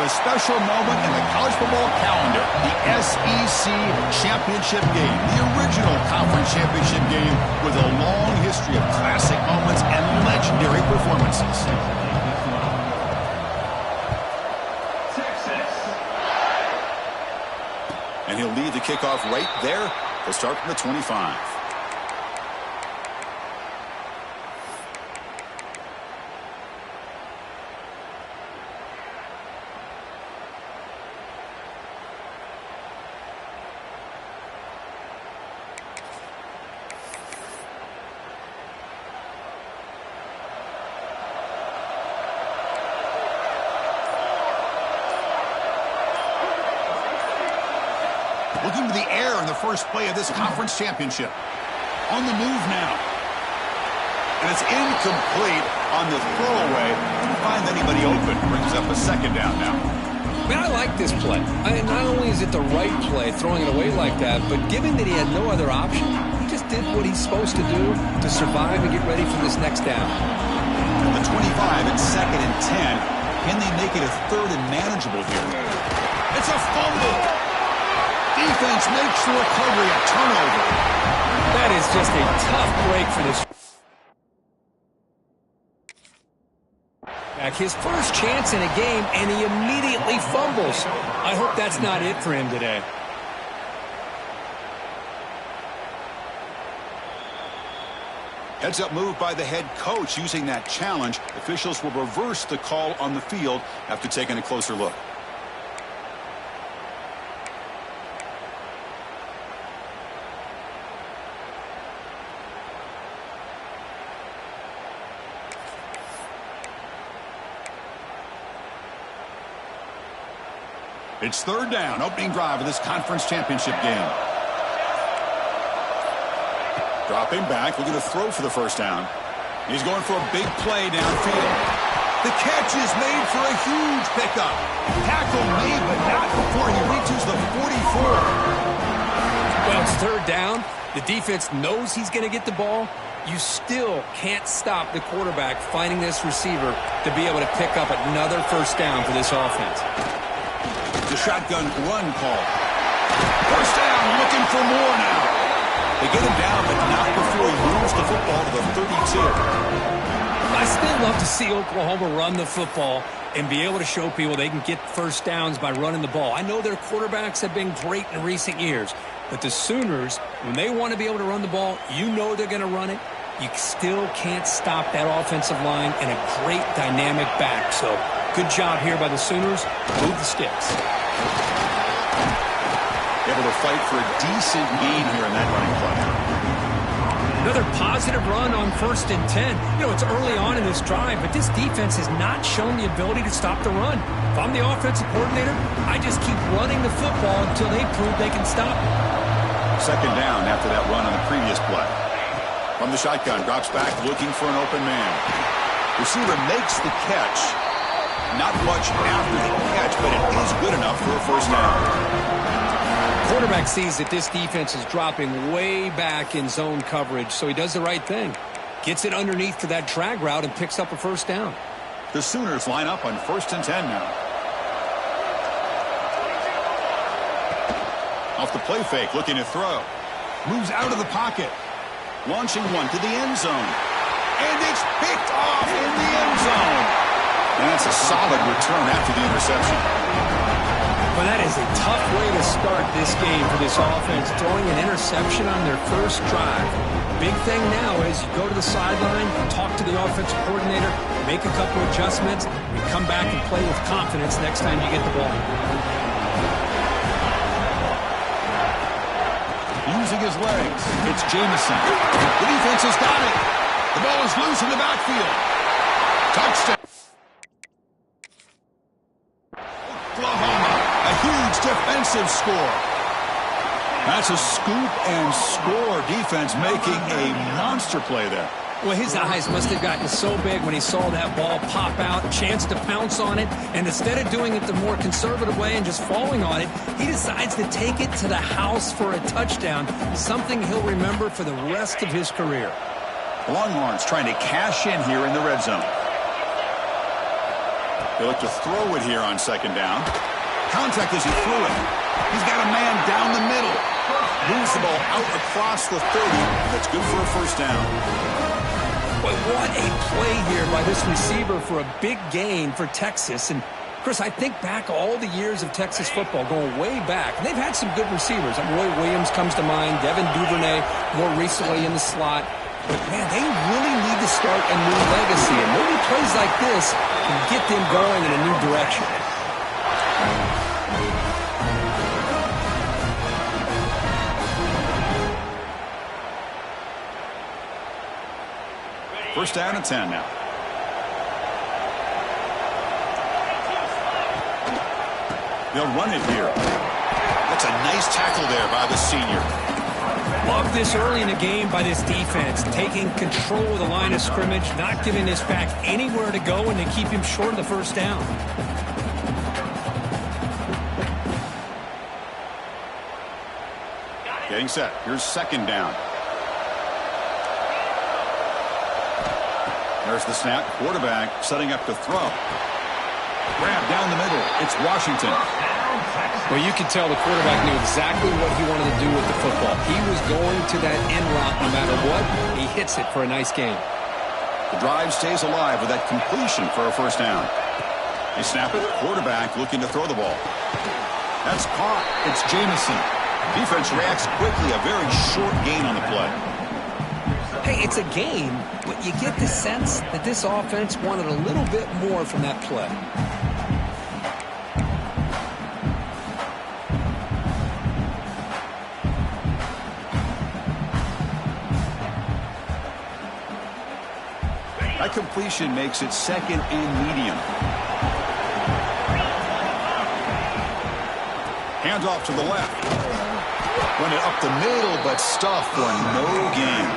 a special moment in the college football calendar, the SEC Championship game, the original conference championship game with a long history of classic moments and legendary performances. And he'll lead the kickoff right there. He'll start from the 25. Looking to the air in the first play of this conference championship. On the move now. And it's incomplete on the throwaway. Didn't find anybody open. Brings up a second down now. Man, I like this play. Not only is it the right play, throwing it away like that, but given that he had no other option, he just did what he's supposed to do to survive and get ready for this next down. At the 25, it's 2nd and 10. Can they make it a 3rd and manageable here? It's a fumble. Defense makes the recovery a turnover. That is just a tough break for this. Back his first chance in a game, and he immediately fumbles. I hope that's not it for him today. Heads-up move by the head coach using that challenge. Officials will reverse the call on the field after taking a closer look. It's 3rd down, opening drive of this conference championship game. Dropping back, looking to throw for the first down. He's going for a big play downfield. The catch is made for a huge pickup. Tackle made, but not before he reaches the 44. Well, it's 3rd down. The defense knows he's going to get the ball. You still can't stop the quarterback finding this receiver to be able to pick up another first down for this offense. The shotgun run call. First down, looking for more now. They get him down, but not before he moves the football to the 32. I still love to see Oklahoma run the football and be able to show people they can get first downs by running the ball. I know their quarterbacks have been great in recent years, but the Sooners, when they want to be able to run the ball, you know they're going to run it. You still can't stop that offensive line and a great dynamic back. So good job here by the Sooners. Move the sticks. Able to fight for a decent gain here in that running play. Another positive run on 1st and 10. You know, it's early on in this drive, but this defense has not shown the ability to stop the run. If I'm the offensive coordinator, I just keep running the football until they prove they can stop it. 2nd down after that run on the previous play. From the shotgun, drops back looking for an open man. Receiver makes the catch. Not much after the catch, but it is good enough for a first down. Quarterback sees that this defense is dropping way back in zone coverage, so he does the right thing. Gets it underneath for that drag route and picks up a first down. The Sooners line up on 1st and 10 now. Off the play fake, looking to throw. Moves out of the pocket. Launching one to the end zone. And it's picked off in the end zone. And that's a solid return after the interception. Well, that is a tough way to start this game for this offense, throwing an interception on their first drive. Big thing now is you go to the sideline, talk to the offensive coordinator, make a couple adjustments, and come back and play with confidence next time you get the ball. Using his legs, it's Jamison. The defense has got it. The ball is loose in the backfield. Touchdown. Oklahoma, a huge defensive score. That's a scoop and score defense making a monster play there. Well, his eyes must have gotten so big when he saw that ball pop out, chance to pounce on it, and instead of doing it the more conservative way and just falling on it, he decides to take it to the house for a touchdown, something he'll remember for the rest of his career. Longhorns trying to cash in here in the red zone. They look to throw it here on second down. Contact as he threw it. He's got a man down the middle. Moves the ball out across the 30. That's good for a first down. But what a play here by this receiver for a big gain for Texas. And, Chris, I think back all the years of Texas football, going way back. And they've had some good receivers. Roy Williams comes to mind, Devin Duvernay more recently in the slot. But, man, they really need to start a new legacy. And maybe plays like this can get them going in a new direction. First down and 10 now. They'll run it here. That's a nice tackle there by the senior. Love this early in the game by this defense, taking control of the line of scrimmage, not giving this back anywhere to go, and to keep him short of the first down. Getting set. Here's second down. There's the snap. Quarterback setting up to throw. Grab down the middle. It's Washington. Well, you could tell the quarterback knew exactly what he wanted to do with the football. He was going to that end route no matter what. He hits it for a nice gain. The drive stays alive with that completion for a first down. They snap it. Quarterback looking to throw the ball. That's caught. It's Jamison. Defense reacts quickly. A very short gain on the play. Hey, it's a game, but you get the sense that this offense wanted a little bit more from that play. That completion makes it second and medium. Handoff to the left. Run it up the middle, but stuffed for no gain.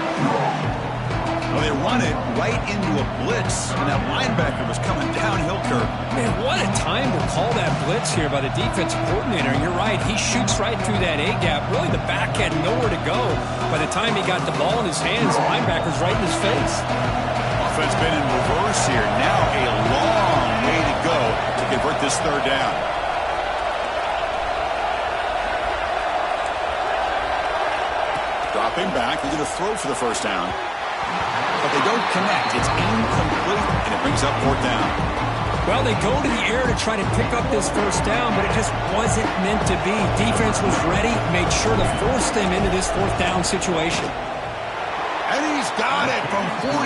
Well, they run it right into a blitz, and that linebacker was coming downhill curve. Man, what a time to call that blitz here by the defensive coordinator. You're right, he shoots right through that A-gap. Really, the back had nowhere to go. By the time he got the ball in his hands, the linebacker's right in his face. Offense been in reverse here. Now a long way to go to convert this third down. Dropping back, they're going to throw for the first down. But they don't connect. It's incomplete, and it brings up fourth down. Well, they go to the air to try to pick up this first down, but it just wasn't meant to be. Defense was ready, made sure to force them into this fourth down situation. And he's got it from 49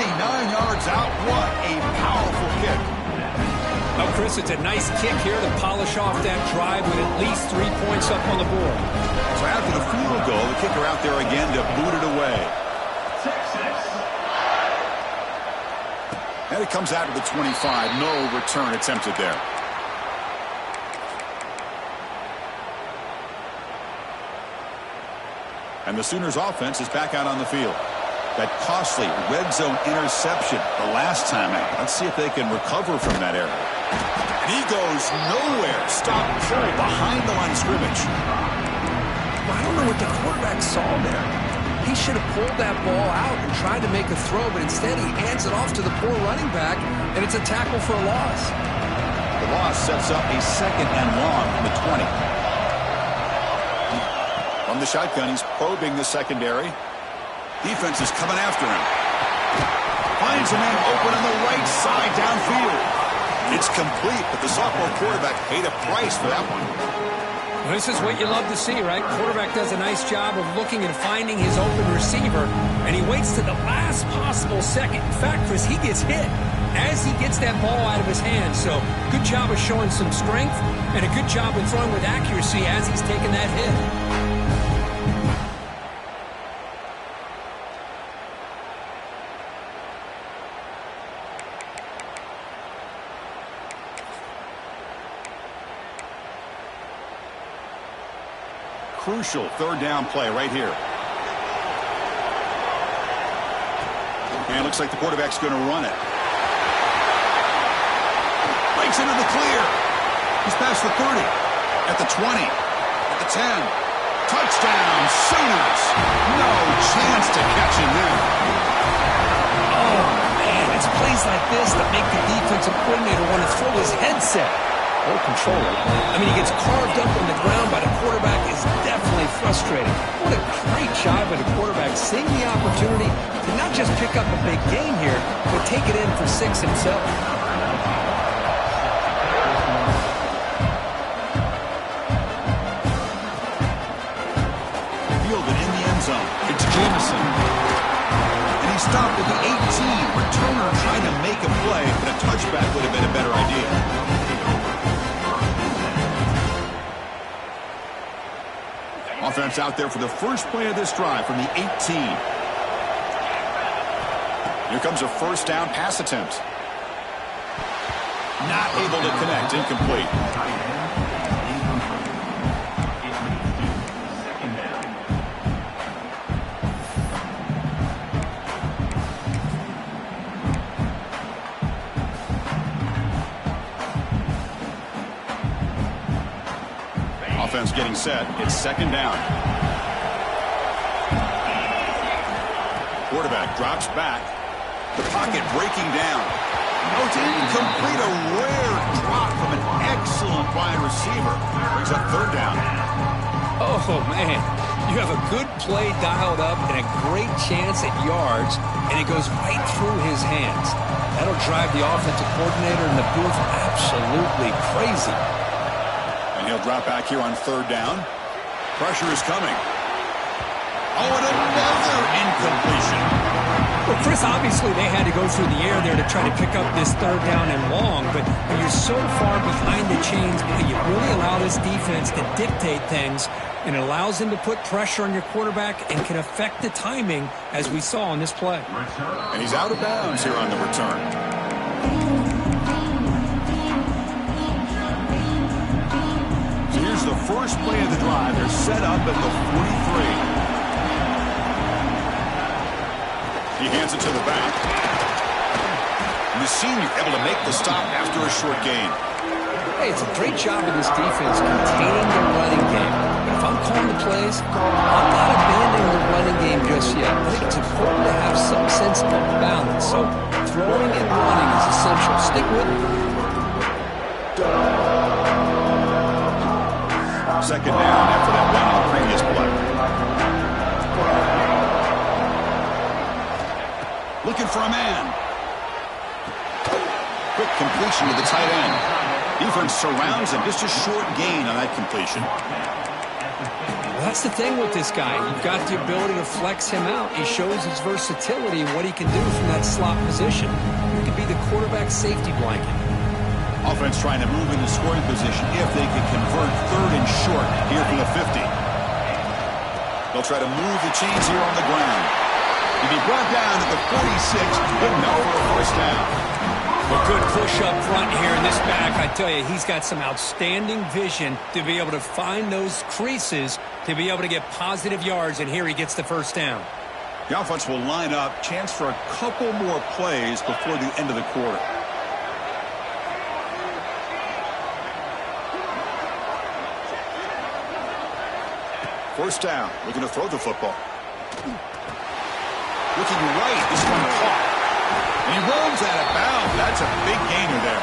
yards out. What a powerful kick. Well, Chris, it's a nice kick here to polish off that drive with at least 3 points up on the board. So after the field goal, the kicker out there again to boot it away. And it comes out to the 25. No return attempted there. And the Sooners offense is back out on the field. That costly red zone interception the last time out. Let's see if they can recover from that error. And he goes nowhere. Stop pull behind the line of scrimmage. I don't know what the quarterback saw there. He should have pulled that ball out and tried to make a throw, but instead he hands it off to the poor running back, and it's a tackle for a loss. The loss sets up a second and long from the 20. From the shotgun, he's probing the secondary. Defense is coming after him. Finds a man open on the right side downfield. It's complete, but the sophomore quarterback paid a price for that one. Well, this is what you love to see, right? Quarterback does a nice job of looking and finding his open receiver, and he waits to the last possible second. In fact, Chris, he gets hit as he gets that ball out of his hands. So good job of showing some strength and a good job of throwing with accuracy as he's taking that hit. Crucial third down play right here. And it looks like the quarterback's going to run it. Breaks into the clear. He's past the 30. At the 20. At the 10. Touchdown, Sooners. No chance to catch him there. Oh, man, it's plays like this that make the defensive coordinator want to throw his headset or controller. I mean, he gets carved up on the ground by the quarterback. Is definitely frustrating. What a great job by the quarterback seeing the opportunity to not just pick up a big gain here, but take it in for 6 himself. It's Jameson. And he stopped at the 18. Returner trying to make a play, but a touchback would have been a better idea. Offense out there for the first play of this drive from the 18. Here comes a first down pass attempt. Not able to connect, incomplete. Offense getting set. It's second down. Quarterback drops back. The pocket breaking down. No, it's incomplete. A rare drop from an excellent wide receiver. Brings up third down. Oh, man. You have a good play dialed up and a great chance at yards, and it goes right through his hands. That'll drive the offensive coordinator in the booth absolutely crazy. He'll drop back here on third down. Pressure is coming. Oh, and another incompletion. Well, Chris, obviously they had to go through the air there to try to pick up this third down and long, but when you're so far behind the chains, you really allow this defense to dictate things, and it allows them to put pressure on your quarterback and can affect the timing, as we saw on this play. And he's out of bounds here on the return. The first play of the drive. They're set up at the 43. He hands it to the back. And the senior able to make the stop after a short gain. Hey, it's a great job of this defense containing the running game. But if I'm calling the plays, I'm not abandoning the running game just yet. I think it's important to have some sense of balance. So throwing and running is essential. Stick with it. Second down after that run on the previous play. Looking for a man. Quick completion to the tight end. Defense surrounds him. Just a short gain on that completion. Well, that's the thing with this guy. You've got the ability to flex him out. He shows his versatility and what he can do from that slot position. He could be the quarterback safety blanket. Offense trying to move in the scoring position if they can convert third and short here from the 50. They'll try to move the chains here on the ground. He'll be brought down at the 46, but no for a first down. A good push up front here in this back. I tell you, he's got some outstanding vision to be able to find those creases, to be able to get positive yards, and here he gets the first down. The offense will line up. Chance for a couple more plays before the end of the quarter. First down, looking to throw the football. Looking right, this one caught. And he rolls out of bounds. That's a big gainer there.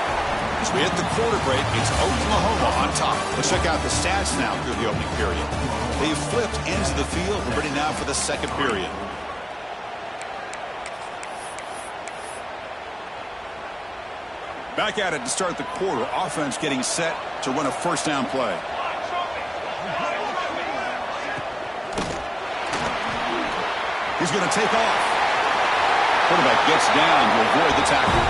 As we hit the quarter break, it's Oklahoma on top. Let's check out the stats now through the opening period. They've flipped ends of the field. We're ready now for the second period. Back at it to start the quarter. Offense getting set to run a first down play. He's going to take off. Quarterback gets down to avoid the tackle.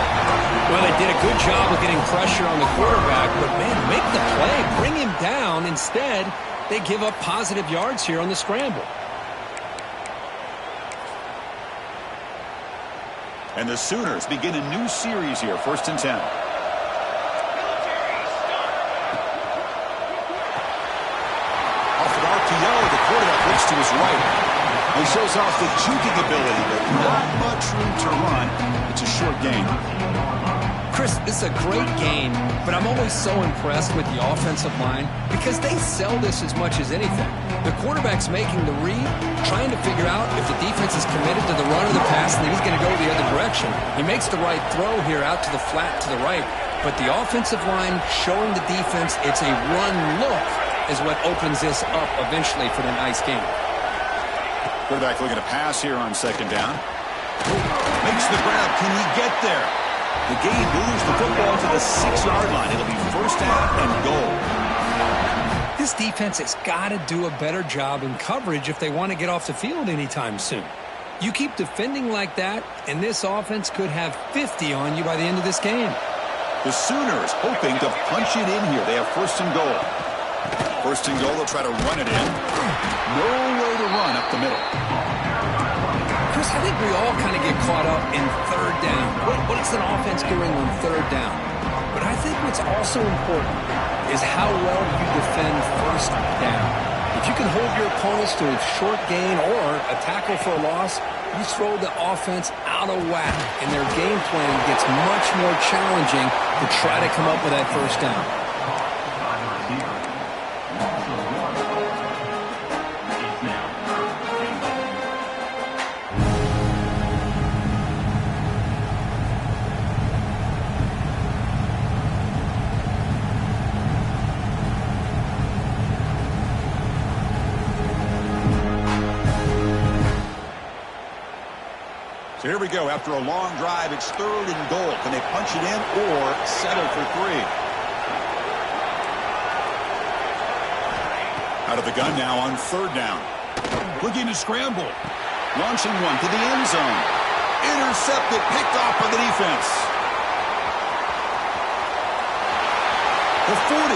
Well, they did a good job of getting pressure on the quarterback, but, man, make the play. Bring him down. Instead, they give up positive yards here on the scramble. And the Sooners begin a new series here, 1st and 10. Off an RPO, the quarterback looks to his right. He shows off the juking ability, but not much room to run. It's a short gain. Chris, this is a great game, but I'm always so impressed with the offensive line because they sell this as much as anything. The quarterback's making the read, trying to figure out if the defense is committed to the run or the pass, and he's going to go the other direction. He makes the right throw here out to the flat to the right, but the offensive line showing the defense it's a run look is what opens this up eventually for the nice game. Quarterback looking to pass here on second down. Makes the grab. Can he get there? The game moves the football to the 6-yard line. It'll be first down and goal. This defense has got to do a better job in coverage if they want to get off the field anytime soon. You keep defending like that, and this offense could have 50 on you by the end of this game. The Sooners hoping to punch it in here. They have first and goal. First and goal, they'll try to run it in. No way to run up the middle. Chris, I think we all kind of get caught up in third down. What is an offense doing on third down? But I think what's also important is how well you defend first down. If you can hold your opponents to a short gain or a tackle for a loss, you throw the offense out of whack, and their game plan gets much more challenging to try to come up with that first down. So here we go. After a long drive, it's third and goal. Can they punch it in or settle for 3? Out of the gun now on third down. Looking to scramble. Launching one to the end zone. Intercepted, picked off by the defense. The 40.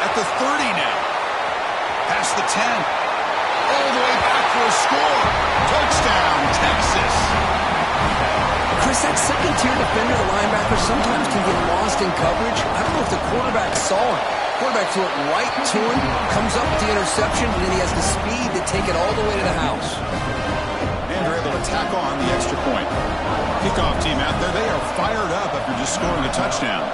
At the 30 now. Past the 10. All the way back for a score. Touchdown, Texas. Chris, that second-tier defender, the linebacker, sometimes can get lost in coverage. I don't know if the quarterback saw it. Quarterback threw it right to him, comes up with the interception, and then he has the speed to take it all the way to the house. And they're able to tack on the extra point. Kickoff team out there, they are fired up after just scoring a touchdown.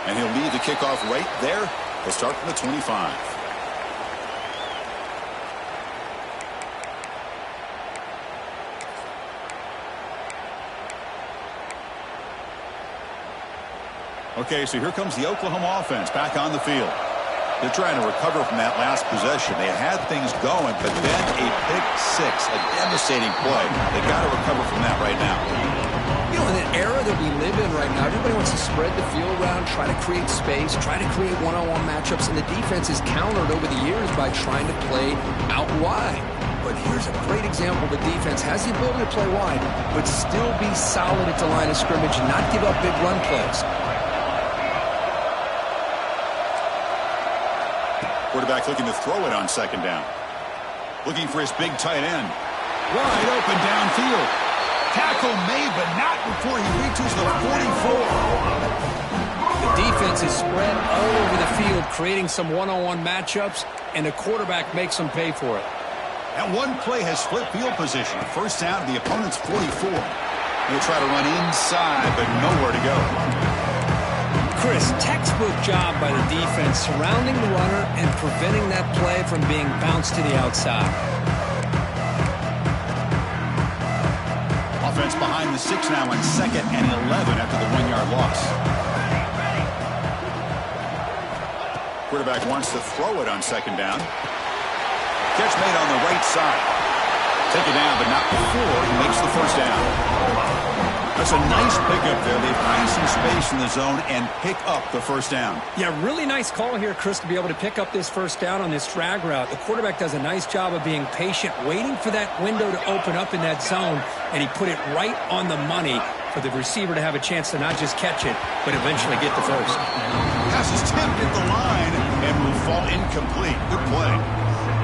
And he'll lead the kickoff right there. He'll start from the 25. Okay, so here comes the Oklahoma offense back on the field. They're trying to recover from that last possession. They had things going, but then a pick six, a devastating play. They got to recover from that right now. You know, in the era that we live in right now, everybody wants to spread the field around, try to create space, try to create one-on-one matchups, and the defense is countered over the years by trying to play out wide. But here's a great example. The defense has the ability to play wide, but still be solid at the line of scrimmage and not give up big run plays. Quarterback looking to throw it on second down. Looking for his big tight end. Wide open downfield. Tackle made, but not before he reaches the 44. The defense is spread all over the field, creating some one-on-one matchups, and the quarterback makes them pay for it. That one play has split field position. First down to the opponent's 44. He'll try to run inside, but nowhere to go. Chris, textbook job by the defense surrounding the runner and preventing that play from being bounced to the outside. Offense behind the 6 now on second and 11 after the 1-yard loss. Quarterback wants to throw it on second down. Catch made on the right side. Take it down, but not before he makes the first down. That's a nice pickup there. They find some space in the zone and pick up the first down. Yeah, really nice call here, Chris, to be able to pick up this first down on this drag route. The quarterback does a nice job of being patient, waiting for that window to open up in that zone, and he put it right on the money for the receiver to have a chance to not just catch it, but eventually get the first. Pass is tipped at the line and will fall incomplete. Good play.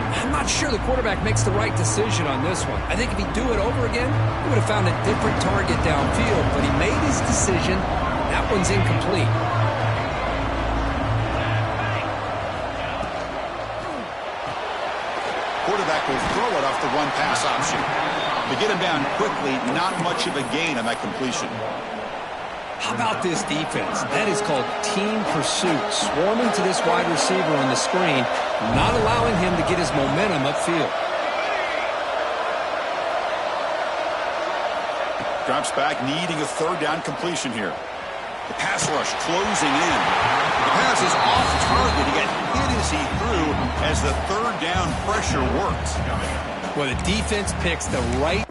I'm not sure the quarterback makes the right decision on this one. I think if he'd do it over again, he would have found a different target downfield, but he made his decision. That one's incomplete. quarterback will throw it off the run-pass option. To get him down quickly, not much of a gain on that completion. How about this defense? That is called team pursuit. Swarming to this wide receiver on the screen, not allowing him to get his momentum upfield. Drops back, needing a third down completion here. The pass rush closing in. The pass is off target. He got hit as he threw as the third down pressure worked. Well, the defense picks the right.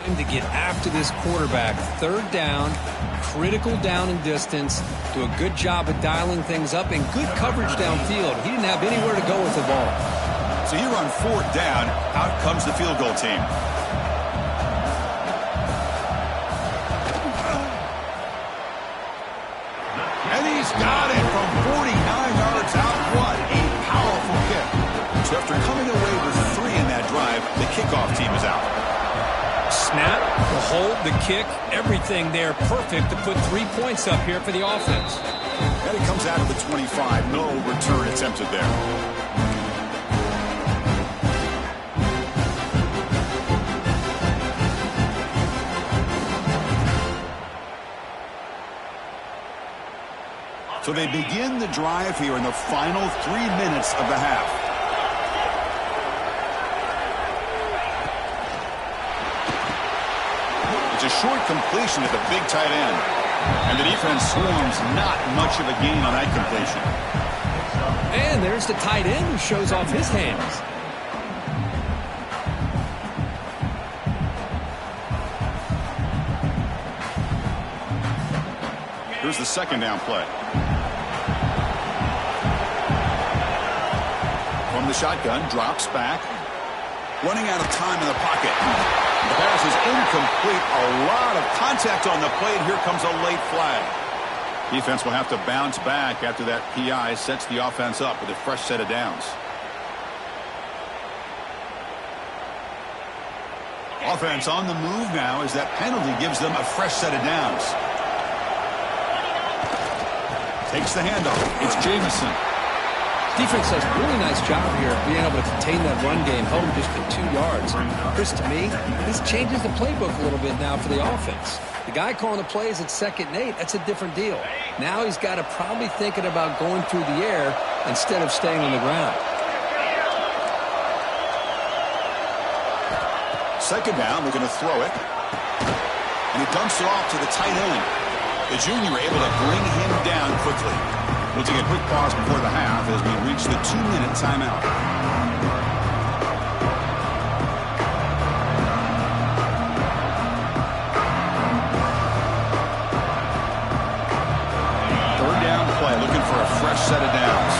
To get after this quarterback. Third down, critical down and distance. Do a good job of dialing things up and good coverage downfield. He didn't have anywhere to go with the ball. So here on fourth down, out comes the field goal team. And he's got it from 49 yards out. What a powerful kick. So after coming away with 3 in that drive, the kickoff team is out. Snap, the hold, the kick, everything there perfect to put 3 points up here for the offense. And it comes out of the 25. No return attempted there. So they begin the drive here in the final 3 minutes of the half. It's a short completion at the big tight end. And the defense swarms, not much of a gain on that completion. And there's the tight end who shows off his hands. Here's the second down play. From the shotgun, drops back. Running out of time in the pocket. The pass is incomplete. A lot of contact on the play, and here comes a late flag. Defense will have to bounce back after that PI sets the offense up with a fresh set of downs. Offense on the move now as that penalty gives them a fresh set of downs. Takes the handoff. It's Jamison. Defense does a really nice job here of being able to contain that run game, hold him just to 2 yards. Chris, to me, this changes the playbook a little bit now for the offense. The guy calling the plays at 2nd and 8, that's a different deal. Now he's got to probably thinking about going through the air instead of staying on the ground. Second down, they're going to throw it. And he dumps it off to the tight end. The junior able to bring him down quickly. We'll take a quick pause before the half as we reach the 2-minute timeout. Third down play, looking for a fresh set of downs.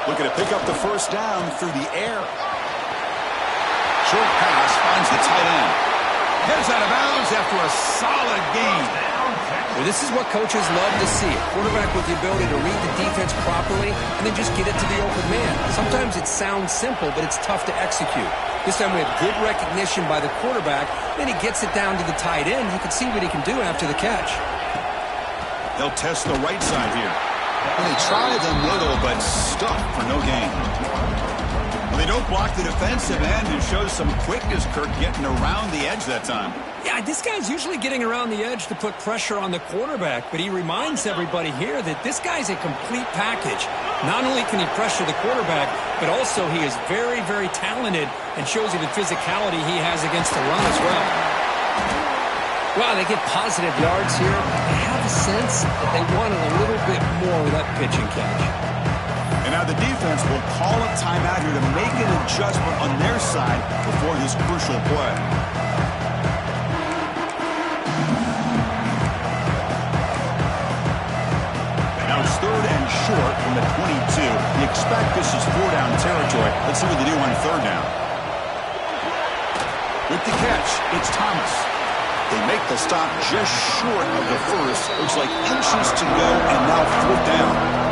Looking to pick up the first down through the air. Short pass finds the tight end. Heads out of bounds after a solid gain. Well, this is what coaches love to see. A quarterback with the ability to read the defense properly and then just get it to the open man. Sometimes it sounds simple, but it's tough to execute. This time we have good recognition by the quarterback. Then he gets it down to the tight end. You can see what he can do after the catch. They'll test the right side here. And they try them little, but stuck for no gain. Well, they don't block the defensive end and shows some quickness, Kirk, getting around the edge that time. Yeah, this guy's usually getting around the edge to put pressure on the quarterback, but he reminds everybody here that this guy's a complete package. Not only can he pressure the quarterback, but also he is very, very talented and shows you the physicality he has against the run as well. Wow, they get positive yards here. I have a sense that they wanted a little bit more with that pitch and catch. And now the defense will call a timeout here to make an adjustment on their side before this crucial play. Now it's third and short from the 22. You expect this is 4-down territory. Let's see what they do on third down. With the catch, it's Thomas. They make the stop just short of the first. Looks like inches to go, and now fourth down.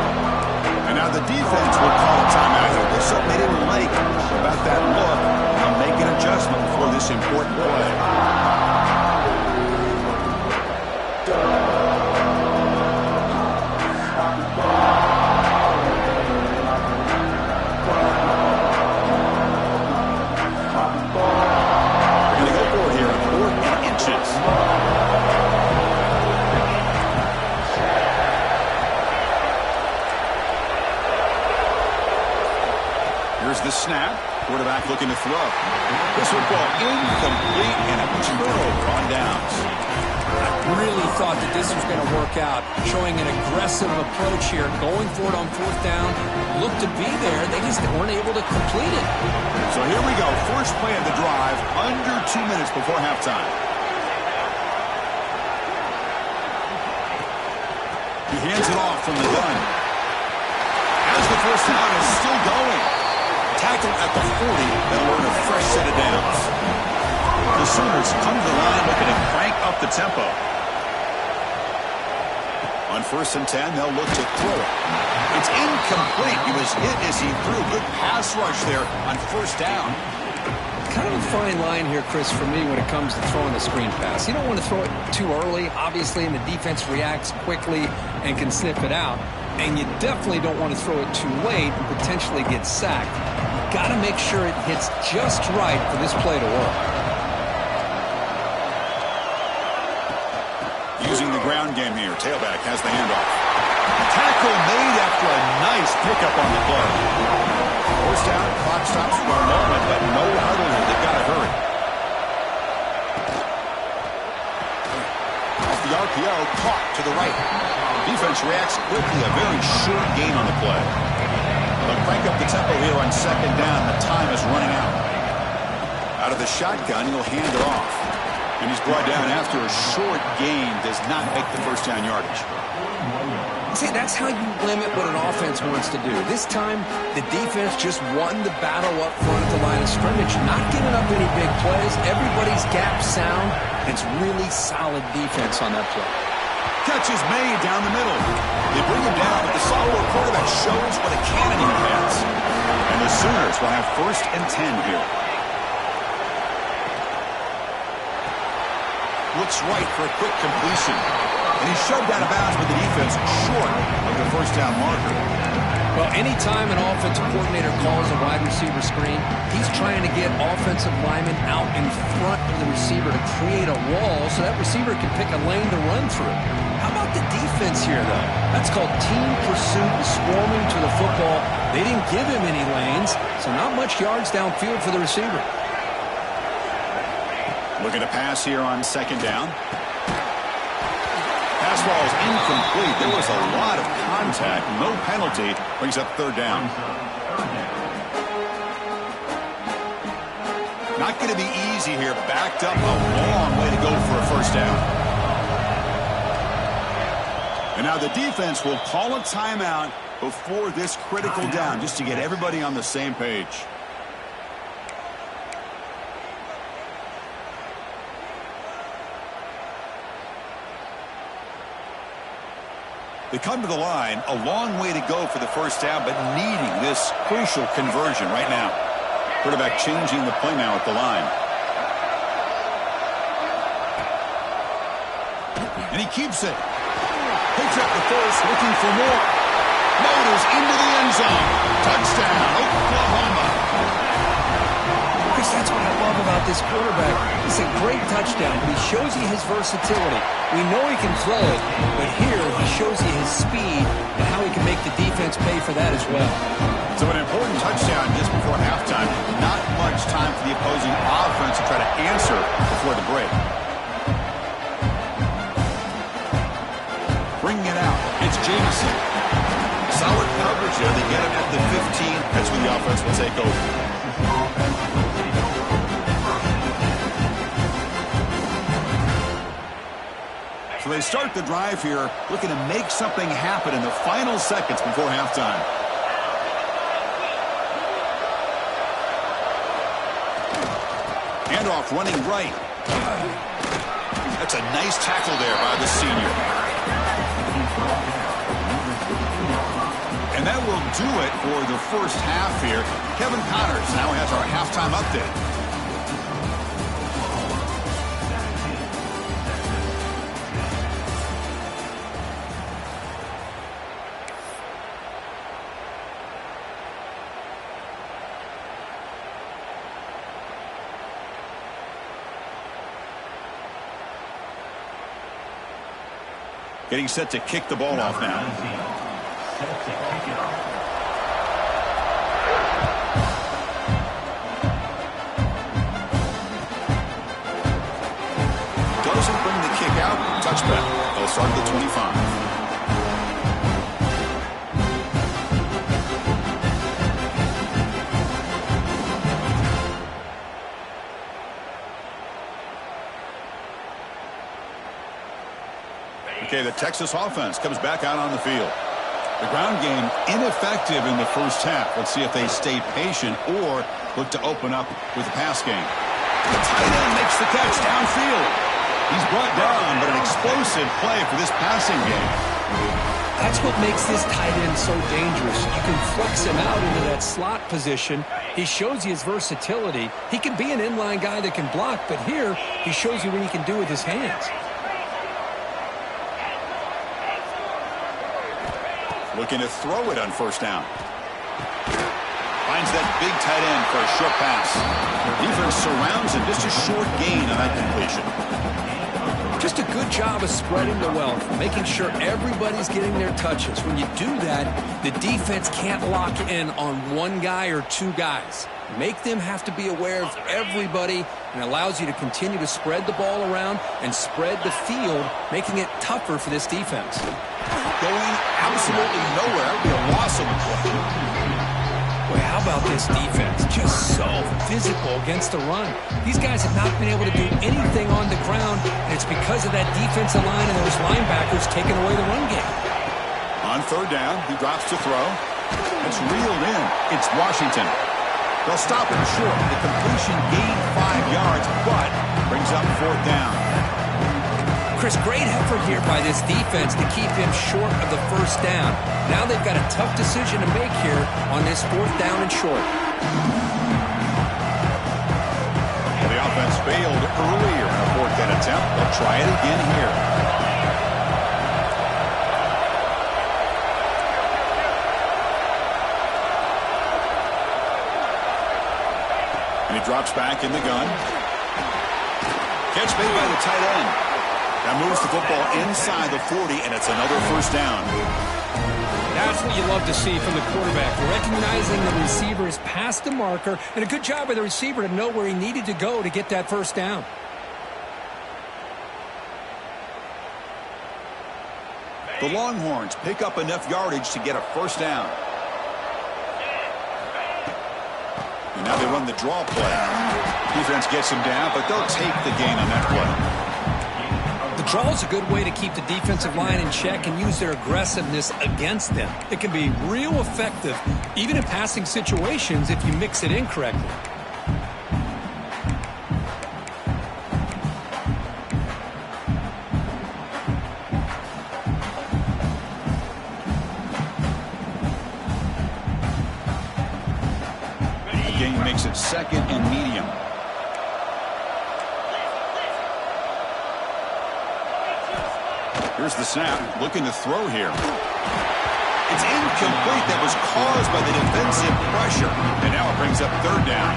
And Now the defense will call a timeout here. There's something they didn't like about that look. They'll make an adjustment for this important play. Here's the snap. Quarterback looking to throw. This football incomplete and a turnover on downs. I really thought that this was going to work out, showing an aggressive approach here, going for it on fourth down. Looked to be there. They just weren't able to complete it. So here we go. First play of the drive, under 2 minutes before halftime. He hands it off from the gun. As the first down is still going. Tackle at the 40. They'll earn a fresh set of downs. The Sooners come to the line looking to crank up the tempo. On 1st and 10, they'll look to throw it. It's incomplete. He was hit as he threw. Good pass rush there on 1st down. Kind of a fine line here, Chris, for me when it comes to throwing the screen pass. You don't want to throw it too early, obviously, and the defense reacts quickly and can sniff it out. And you definitely don't want to throw it too late and potentially get sacked. You've got to make sure it hits just right for this play to work. Using the ground game here, tailback has the handoff. Tackle made after a nice pickup on the play. First down, clock stops for a moment, but no huddle here. They've got to hurry. Off the RPO, caught to the right. Defense reacts quickly. A very short gain on the play. They'll crank up the tempo here on 2nd down. The time is running out. Out of the shotgun, he'll hand it off. And he's brought down after a short gain. Does not make the first down yardage. See, that's how you limit what an offense wants to do. This time, the defense just won the battle up front at the line of scrimmage. Not giving up any big plays. Everybody's gap sound. It's really solid defense on that play. Catch is made down the middle. They bring him down, but the Solid quarterback shows what a cannon he has. And the Sooners will have 1st and 10 here. Looks right for a quick completion. And he's shoved out of bounds with the defense short of the first down marker. Well, anytime an offensive coordinator calls a wide receiver screen, he's trying to get offensive linemen out in front of the receiver to create a wall so that receiver can pick a lane to run through. How about the defense here, though? That's called team pursuit, swarming to the football. They didn't give him any lanes, so not much yards downfield for the receiver. Looking to pass here on 2nd down. Pass ball is incomplete. There was a lot of contact. No penalty. Brings up 3rd down. Not going to be easy here. Backed up a long way to go for a first down. And now the defense will call a timeout before this critical down, just to get everybody on the same page. They come to the line, a long way to go for the first down, but needing this crucial conversion right now. Quarterback changing the play now at the line. And he keeps it. Picks up the first, looking for more. Motors into the end zone. Touchdown, Oklahoma. Chris, that's what I love about this quarterback. It's a great touchdown, but he shows you his versatility. We know he can throw it, but here he shows you his speed and how he can make the defense pay for that as well. So an important touchdown just before halftime. Not much time for the opposing offense to try to answer before the break. Bringing it out, it's Jameson. Solid coverage there. They get him at the 15. That's when the offense will take over. So they start the drive here, looking to make something happen in the final seconds before halftime. Handoff running right. That's a nice tackle there by the senior. And And that will do it for the first half here. Kevin Connors now has our halftime update. Getting set to kick the ball off now. Doesn't bring the kick out. Touchback. They'll start at the 25. Okay, the Texas offense comes back out on the field. The ground game ineffective in the first half. Let's see if they stay patient or look to open up with the pass game. The tight end makes the catch downfield. He's brought down, but an explosive play for this passing game. That's what makes this tight end so dangerous. You can flex him out into that slot position. He shows you his versatility. He can be an inline guy that can block, but here he shows you what he can do with his hands. Looking to throw it on first down. Finds that big tight end for a short pass. Defense surrounds him. Just a short gain on that completion. Just a good job of spreading the wealth, making sure everybody's getting their touches. When you do that, the defense can't lock in on one guy or two guys. Make them have to be aware of everybody, and allows you to continue to spread the ball around and spread the field, making it tougher for this defense. Going absolutely nowhere. That would be a loss of the play. Boy, how about this defense? Just so physical against the run. These guys have not been able to do anything on the ground, and it's because of that defensive line and those linebackers taking away the run game. On third down, he drops to throw. It's reeled in. It's Washington. They'll stop him short. The completion gained 5 yards, but brings up fourth down. Chris, great effort here by this defense to keep him short of the first down. Now they've got a tough decision to make here on this fourth down and short. Well, the offense failed earlier in a fourth down attempt. They'll try it again here. And he drops back in the gun. Catch made by the tight end. That moves the football inside the 40, and it's another first down. That's what you love to see from the quarterback, recognizing the receiver is past the marker, and a good job by the receiver to know where he needed to go to get that first down. The Longhorns pick up enough yardage to get a first down. And now they run the draw play. Defense gets him down, but they'll take the gain on that play. The draw is a good way to keep the defensive line in check and use their aggressiveness against them. It can be real effective, even in passing situations, if you mix it in correctly. The game makes it second and medium. Here's the snap, looking to throw here. It's incomplete. That was caused by the defensive pressure. And now it brings up third down.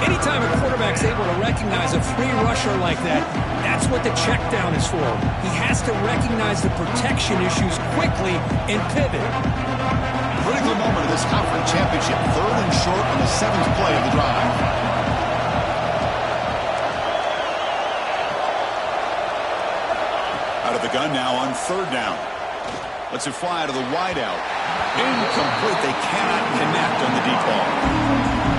Anytime a quarterback's able to recognize a free rusher like that, that's what the check down is for. He has to recognize the protection issues quickly and pivot. Critical moment of this conference championship. Third and short on the 7th play of the drive. Out of the gun now on third down. Lets it fly to the wideout. Incomplete. They cannot connect on the deep ball.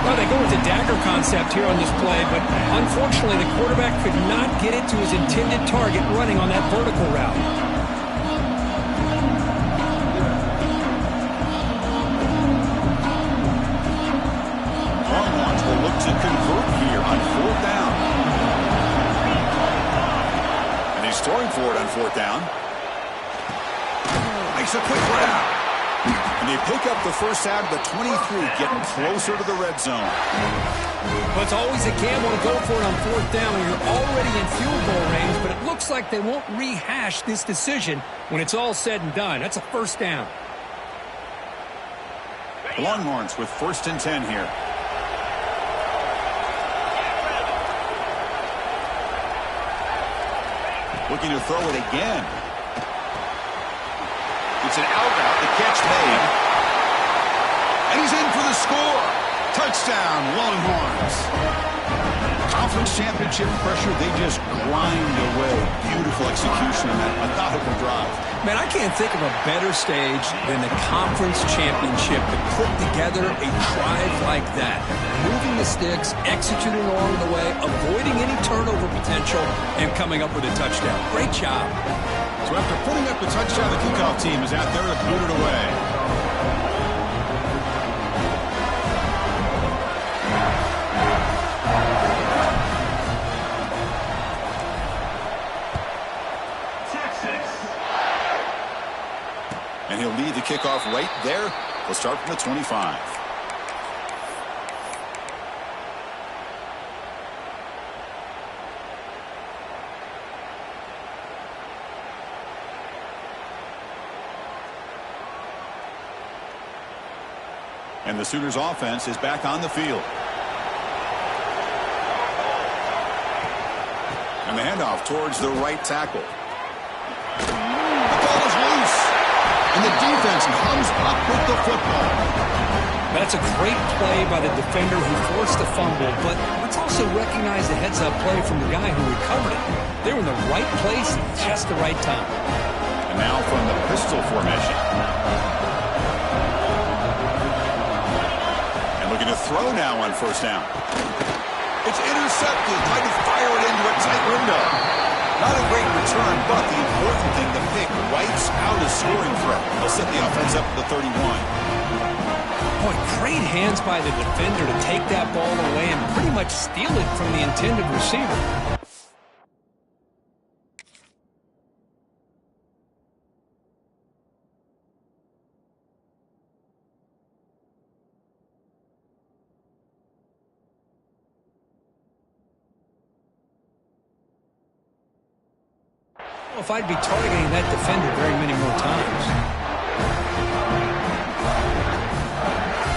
Well, they go with the dagger concept here on this play, but unfortunately the quarterback could not get it to his intended target running on that vertical route. Longhorns will look to convert here on fourth down. He's throwing for it on fourth down. Makes a quick grab. And they pick up the first out of the 23, getting closer to the red zone. Well, it's always a gamble to go for it on fourth down when you're already in field goal range, but it looks like they won't rehash this decision when it's all said and done. That's a first down. The Longhorns with 1st and 10 here. Looking to throw it again. It's an out route. The catch made. And he's in for the score. Touchdown, Longhorns. Conference championship pressure, they just grind away. Beautiful execution on that methodical drive. Man, I can't think of a better stage than the conference championship to put together a drive like that. Moving the sticks, executing along the way, avoiding any turnover potential, and coming up with a touchdown. Great job. So after putting up the touchdown, the kickoff team is out there to boot it away. And he'll lead the kickoff right there. We'll start from the 25. And the Sooners offense is back on the field. And the handoff towards the right tackle. The ball is loose. And the defense comes up with the football. That's a great play by the defender who forced the fumble, but let's also recognize the heads-up play from the guy who recovered it. They were in the right place at just the right time. And now from the pistol formation. And looking to throw now on 1st down. It's intercepted, trying to fire it into a tight window. Not a great return, but the important thing, the pick wipes out a scoring threat. They'll set the offense up at the 31. Boy, great hands by the defender to take that ball away and pretty much steal it from the intended receiver. If I'd be targeting that defender very many more times.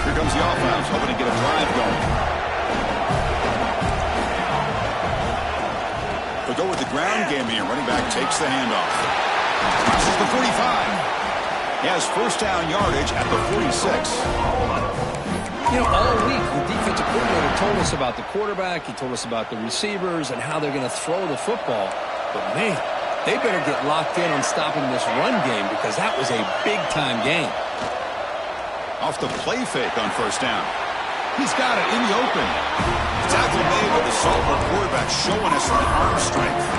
Here comes the offense, hoping to get a drive going. They'll go with the ground game here. Running back takes the handoff. Crosses the 45. He has 1st down yardage at the 46. You know, all week, the defensive coordinator told us about the quarterback. He told us about the receivers and how they're going to throw the football. But, man, they better get locked in on stopping this run game because that was a big-time game. Off the play fake on 1st down. He's got it in the open. Tackle made with the sophomore quarterback showing us the arm strength.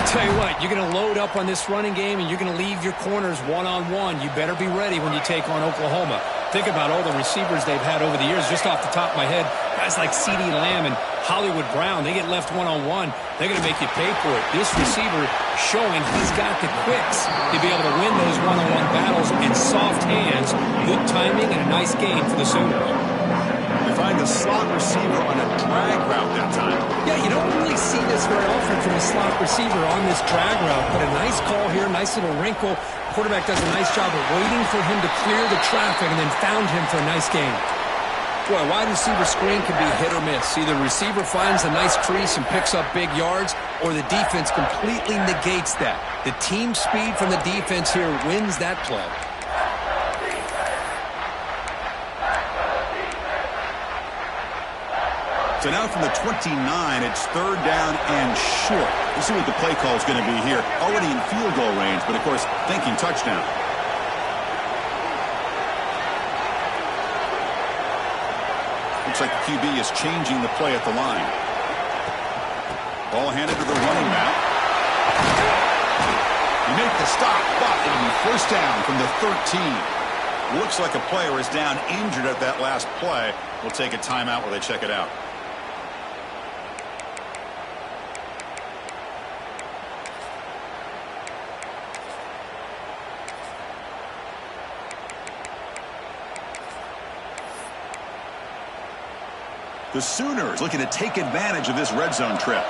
I'll tell you what, you're going to load up on this running game and you're going to leave your corners one-on-one. You better be ready when you take on Oklahoma. Think about all the receivers they've had over the years. Just off the top of my head, guys like CeeDee Lamb and Hollywood Brown, they get left one-on-one. They're going to make you pay for it. This receiver showing he's got the quicks to be able to win those one-on-one battles in soft hands. Good timing and a nice game for the Sooners. They find a slot receiver on a drag route that time. Yeah, you don't really see this very often from a slot receiver on this drag route, but a nice call here, nice little wrinkle. Quarterback does a nice job of waiting for him to clear the traffic and then found him for a nice gain. Boy, a wide receiver screen can be hit or miss. Either the receiver finds a nice crease and picks up big yards, or the defense completely negates that. The team speed from the defense here wins that play. So now from the 29, it's 3rd down and short. We'll see what the play call is going to be here. Already in field goal range, but of course, thinking touchdown. Looks like the QB is changing the play at the line. Ball handed to the running back. You make the stop, but it'll be 1st down from the 13. Looks like a player is down injured at that last play. We'll take a timeout while they check it out. The Sooners looking to take advantage of this red zone trip.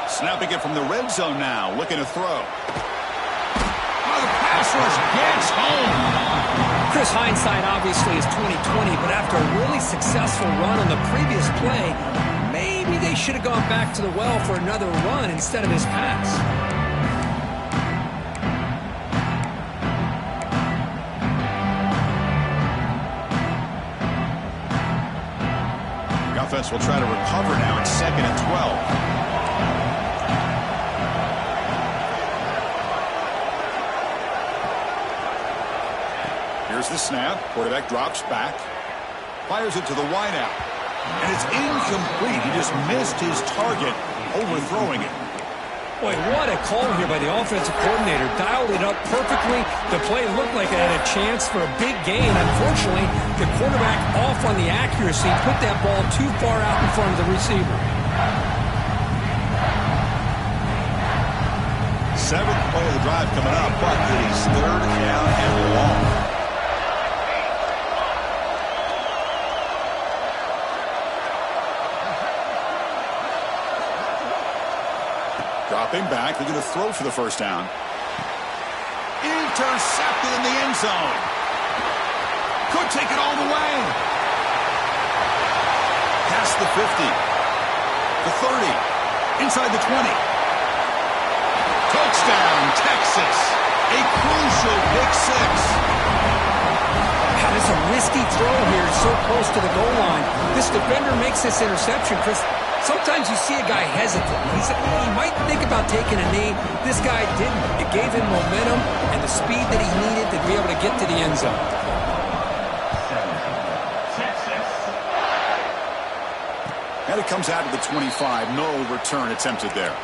Snapping it from the red zone now, looking to throw. Oh, the pass rush gets home. Chris, hindsight obviously is 20/20, but after a really successful run on the previous play, maybe they should have gone back to the well for another run instead of this pass. The offense will try to recover now. It's 2nd and 12. Here's the snap. Quarterback drops back. Fires it to the wideout. And it's incomplete. He just missed his target, overthrowing it. Boy, what a call here by the offensive coordinator. Dialed it up perfectly. The play looked like it had a chance for a big gain. Unfortunately, the quarterback off on the accuracy, put that ball too far out in front of the receiver. 7th play of the drive coming up, but it is 3rd down and long. Dropping back, they're going to throw for the first down. Intercepted in the end zone. Could take it all the way. Past the 50. The 30. Inside the 20. Touchdown, Texas. A crucial pick six. God, it's a risky throw here, so close to the goal line. This defender makes this interception, Chris. Sometimes you see a guy hesitant. He might think about taking a knee. This guy didn't. It gave him momentum and the speed that he needed to be able to get to the end zone. And it comes out to the 25. No return attempted there.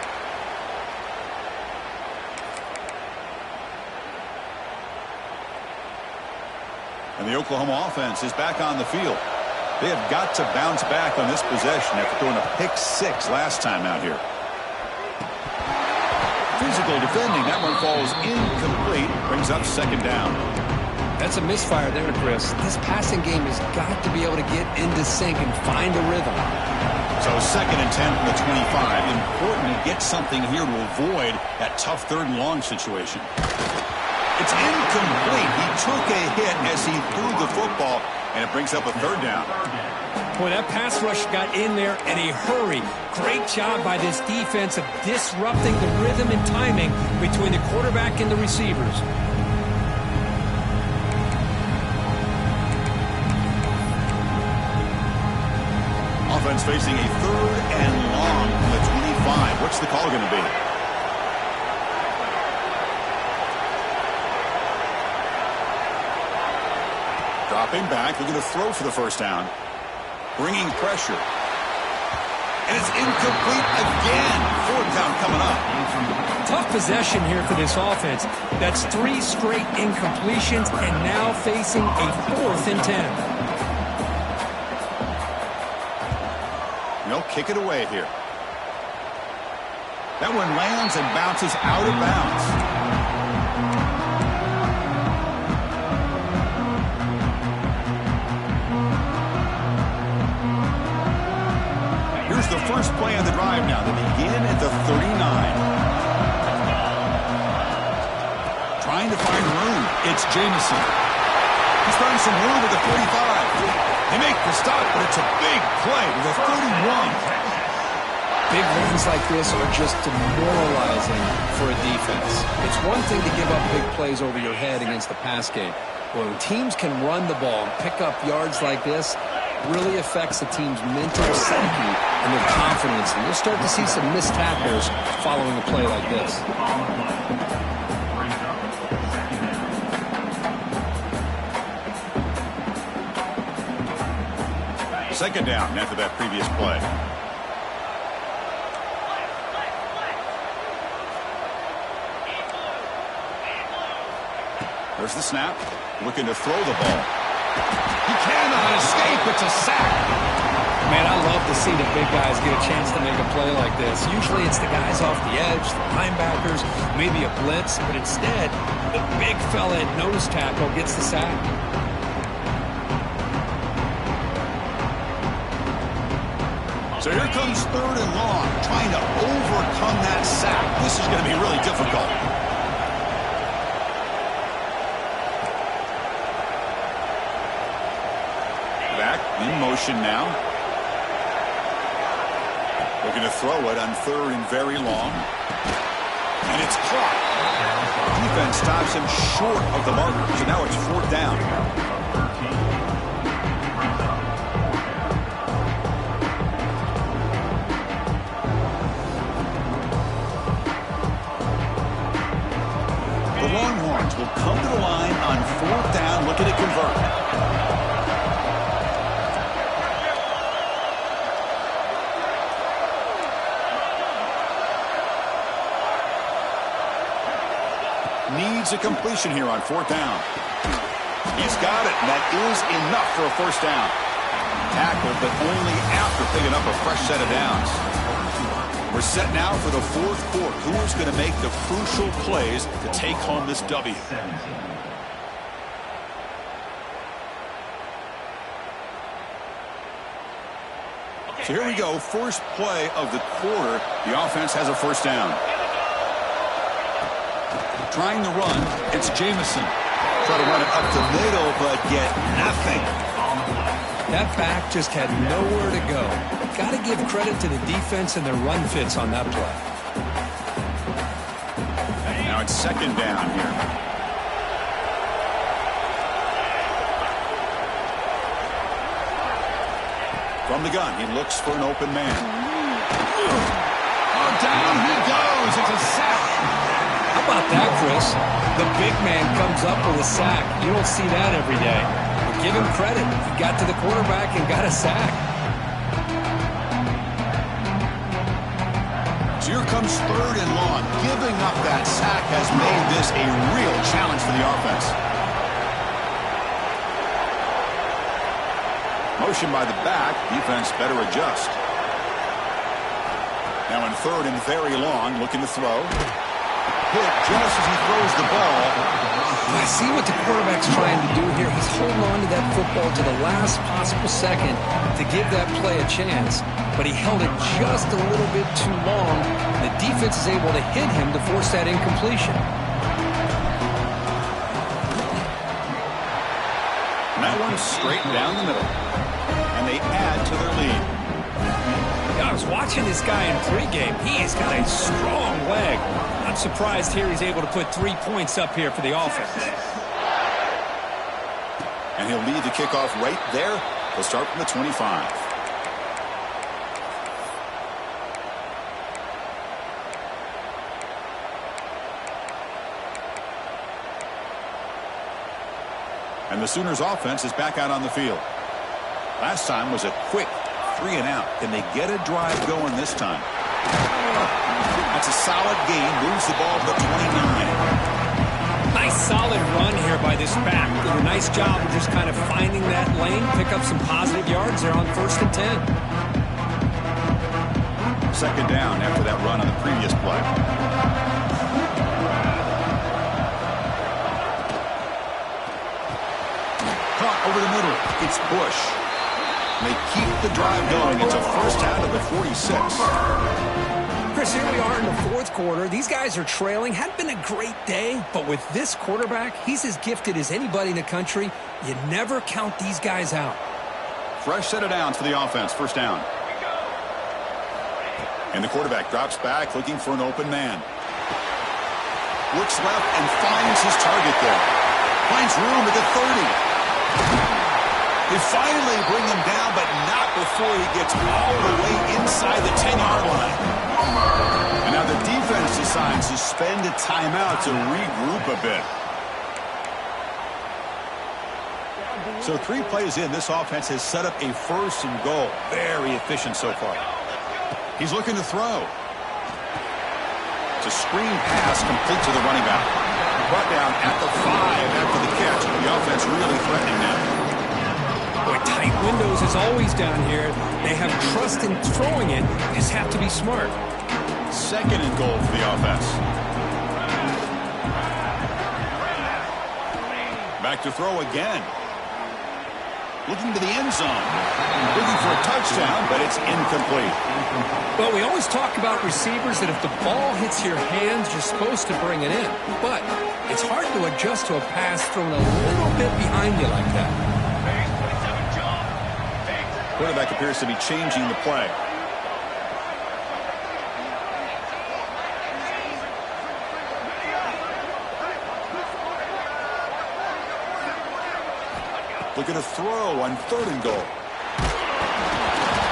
And the Oklahoma offense is back on the field. They have got to bounce back on this possession after throwing a pick six last time out here. Physical defending. That one falls incomplete. Brings up 2nd down. That's a misfire there, Chris. This passing game has got to be able to get into sync and find a rhythm. So 2nd and 10 from the 25. Important to get something here to avoid that tough 3rd and long situation. It's incomplete. He took a hit as he threw the football, and it brings up a 3rd down. Boy, that pass rush got in there in a hurry. Great job by this defense of disrupting the rhythm and timing between the quarterback and the receivers. Offense facing a 3rd and long from the 25. What's the call going to be? Dropping back, looking to throw for the first down. Bringing pressure. And it's incomplete again. 4th down coming up. Tough possession here for this offense. That's 3 straight incompletions and now facing a 4th and 10. They'll kick it away here. That one lands and bounces out of bounds. Here's the first play of the drive now. They begin at the 39. Trying to find room. It's Jameson. He's finding some room at the 45. They make the stop, but it's a big play to the 31. Big runs like this are just demoralizing for a defense. It's one thing to give up big plays over your head against the pass game. When teams can run the ball and pick up yards like this, really affects the team's mental psyche and their confidence. And you'll start to see some missed tackles following a play like this. 2nd down after that previous play. There's the snap. Looking to throw the ball. He cannot escape. It's a sack. Man, I love to see the big guys get a chance to make a play like this. Usually it's the guys off the edge, the linebackers, maybe a blitz, but instead, the big fella at nose tackle gets the sack. So here comes 3rd and long, trying to overcome that sack. This is going to be really difficult. Back in motion now. Looking to throw it on 3rd and very long. And it's caught. Defense stops him short of the marker, so now it's 4th down. The Longhorns will come to the line on 4th down, looking to convert. Needs a completion here on 4th down. He's got it, and that is enough for a 1st down. Tackled, but only after picking up a fresh set of downs. We're set now for the 4th quarter. Who's going to make the crucial plays to take home this W? So here we go. First play of the quarter. The offense has a 1st down. Trying to run, it's Jamison. Try to run it up the middle, but get nothing. That back just had nowhere to go. Got to give credit to the defense and their run fits on that play. Now it's 2nd down here. From the gun, he looks for an open man. Oh, down he goes. It's a sack. How about that, Chris? The big man comes up with a sack. You don't see that every day. But give him credit. He got to the quarterback and got a sack. So here comes 3rd and long. Giving up that sack has made this a real challenge for the offense. Motion by the back. Defense better adjust. Now in 3rd and very long, looking to throw. Hit just as he throws the ball. I see what the quarterback's trying to do here. He's holding on to that football to the last possible second to give that play a chance. But he held it just a little bit too long. The defense is able to hit him to force that incompletion. And that one straight down the middle. And they add to their lead. I was watching this guy in pregame. He has got a strong leg. I'm surprised here he's able to put 3 points up here for the offense. And he'll lead the kickoff right there. He'll start from the 25. And the Sooners offense is back out on the field. Last time was a quick 3 and out. Can they get a drive going this time? That's a solid gain. Moves the ball to the 29. Nice solid run here by this back. Did a nice job of just kind of finding that lane, pick up some positive yards there on 1st and 10. 2nd down after that run on the previous play. Caught over the middle. It's Bush. They keep the drive going. It's a 1st down to the 46. Chris, here we are in the 4th quarter. These guys are trailing. Hadn't been a great day, but with this quarterback, he's as gifted as anybody in the country. You never count these guys out. Fresh set of downs for the offense. 1st down. And the quarterback drops back, looking for an open man. Looks left and finds his target there. Finds room at the 30. They finally bring him down, but not before he gets all the way inside the 10-yard line. And now the defense decides to spend a timeout to regroup a bit. So 3 plays in, this offense has set up a 1st and goal. Very efficient so far. He's looking to throw. It's a screen pass complete to the running back. Brought down at the 5 after the catch. The offense really threatening now. Boy, tight windows is always down here. They have trust in throwing it. They just have to be smart. 2nd and goal for the offense. Back to throw again. Looking to the end zone. Looking for a touchdown, but it's incomplete. Well, we always talk about receivers that if the ball hits your hands, you're supposed to bring it in. But it's hard to adjust to a pass thrown a little bit behind you like that. Quarterback appears to be changing the play. Looking to throw on 3rd and goal.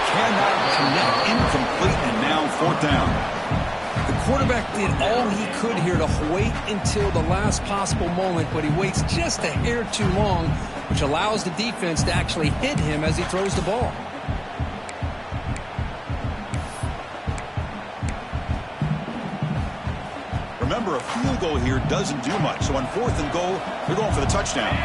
Cannot connect, incomplete, and now 4th down. The quarterback did all he could here to wait until the last possible moment, but he waits just a hair too long, which allows the defense to actually hit him as he throws the ball. Remember, a field goal here doesn't do much, so on 4th and goal, they're going for the touchdown.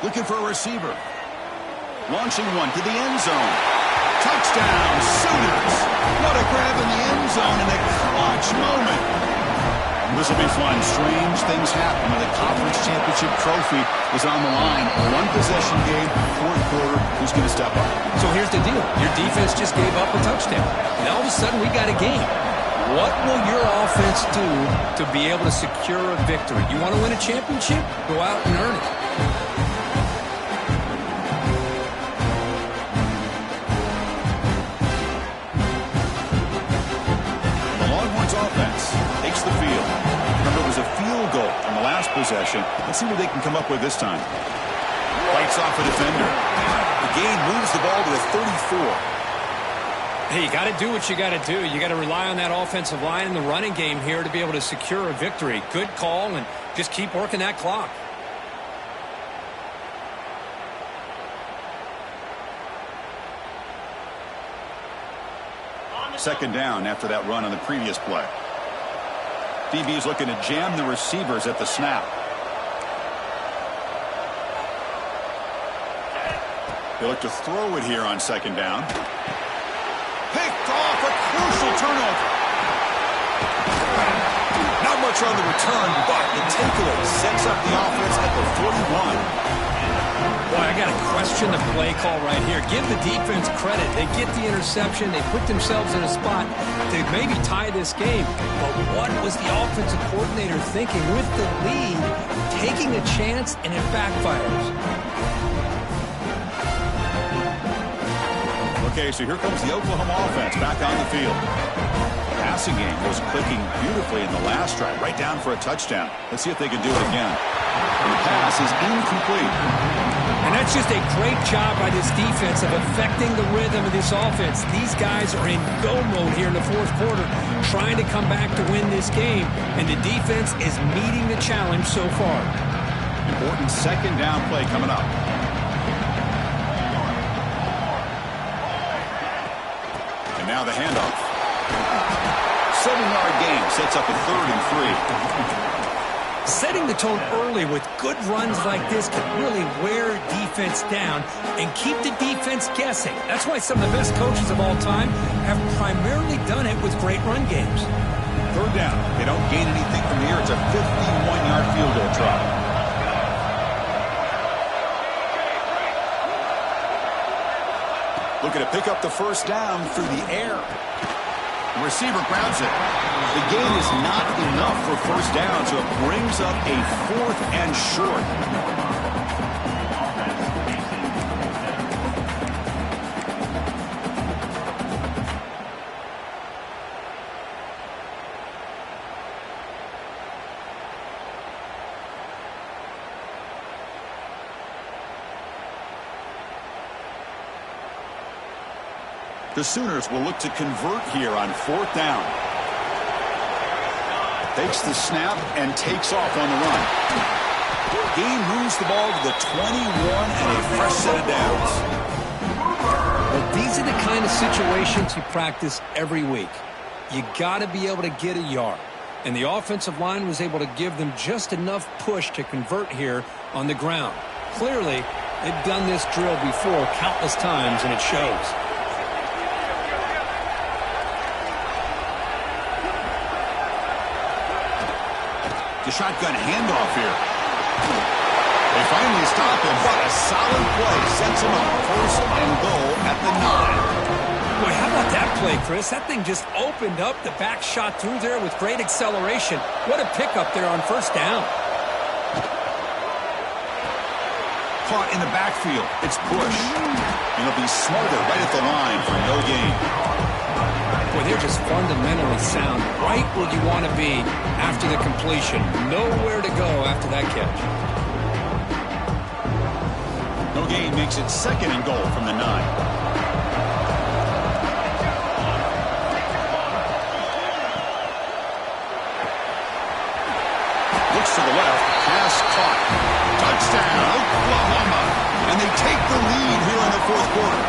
Looking for a receiver. Launching one to the end zone. Touchdown, Sooners. What a grab in the end zone in a clutch moment. This will be fun. Strange things happen when the conference championship trophy is on the line. A one-possession game, 4th quarter. Who's going to step up? So here's the deal. Your defense just gave up a touchdown. Now all of a sudden we got a game. What will your offense do to be able to secure a victory? You want to win a championship? Go out and earn it. Offense takes the field. Remember, it was a field goal on the last possession. Let's see what they can come up with this time. Fights off a defender. The game moves the ball to the 34. Hey, you got to do what you got to do. You got to rely on that offensive line and the running game here to be able to secure a victory. Good call, and just keep working that clock. Second down after that run on the previous play. DB's looking to jam the receivers at the snap. They look to throw it here on 2nd down. Picked off, a crucial turnover. Not much on the return, but the takeaway sets up the offense at the 41. Boy, I got to question the play call right here. Give the defense credit. They get the interception. They put themselves in a spot to maybe tie this game. But what was the offensive coordinator thinking with the lead, taking a chance, and it backfires? Okay, so here comes the Oklahoma offense back on the field. The passing game was clicking beautifully in the last drive, right down for a touchdown. Let's see if they can do it again. And the pass is incomplete. And that's just a great job by this defense of affecting the rhythm of this offense. These guys are in go mode here in the 4th quarter, trying to come back to win this game, and the defense is meeting the challenge so far. Important 2nd down play coming up. And now the handoff. 7-yard gain sets up a 3rd and 3. Setting the tone early with good runs like this can really wear defense down and keep the defense guessing. That's why some of the best coaches of all time have primarily done it with great run games. 3rd down. They don't gain anything from here. It's a 51-yard field goal try. Looking to pick up the 1st down through the air. The receiver grabs it. The gain is not enough for 1st down, so it brings up a 4th and short. The Sooners will look to convert here on 4th down. Takes the snap and takes off on the run. Gain moves the ball to the 21 and a fresh set of downs. But these are the kind of situations you practice every week. You got to be able to get a yard. and the offensive line was able to give them just enough push to convert here on the ground. Clearly, they've done this drill before countless times, and it shows. The shotgun handoff here. They finally stop him, but a solid play sets him up first and goal at the 9. Boy, how about that play, Chris? That thing just opened up. The back shot through there with great acceleration. What a pickup there on first down. Caught in the backfield. It's push. And it'll be smothered right at the line for no gain. Boy, they're just fundamentally sound. Right where you want to be after the completion. Nowhere to go after that catch. No gain makes it second and goal from the 9. Looks to the left. Pass caught. Touchdown, Oklahoma. And they take the lead here in the fourth quarter.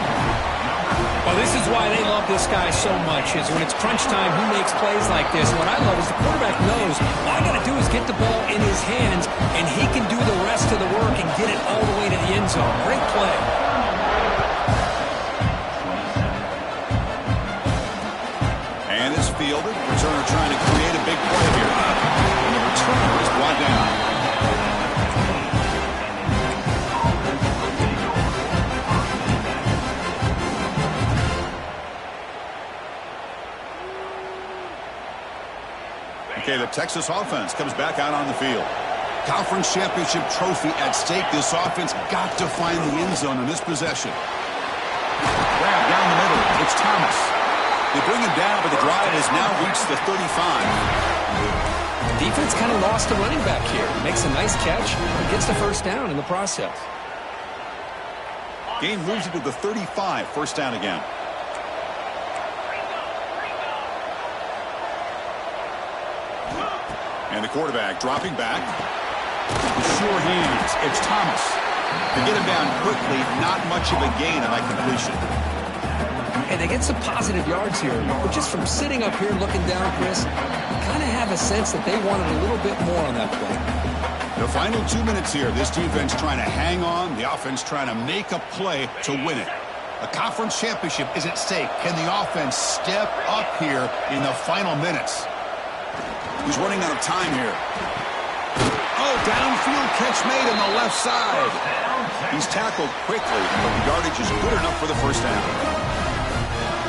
Well, this is why they love this guy so much, is when it's crunch time, he makes plays like this. What I love is the quarterback knows all I got to do is get the ball in his hands, and he can do the rest of the work and get it all the way to the end zone. Great play. And it's fielded. Returner trying to create a big play here. And the returner is brought down. Okay, the Texas offense comes back out on the field. Conference championship trophy at stake. This offense got to find the end zone in this possession. Grab down the middle. It's Thomas. They bring him down, but the drive has now reached the 35. Defense kind of lost a running back here. Makes a nice catch and gets the first down in the process. Gain moves it to the 35. First down again. And the quarterback dropping back. Sure hands. It's Thomas. They get him down quickly. Not much of a gain on that completion. And they get some positive yards here. But just from sitting up here looking down, Chris, you kind of have a sense that they wanted a little bit more on that play. The final 2 minutes here. This defense trying to hang on. The offense trying to make a play to win it. A conference championship is at stake. Can the offense step up here in the final minutes? He's running out of time here. Oh, downfield catch made on the left side. He's tackled quickly, but the yardage is good enough for the first down.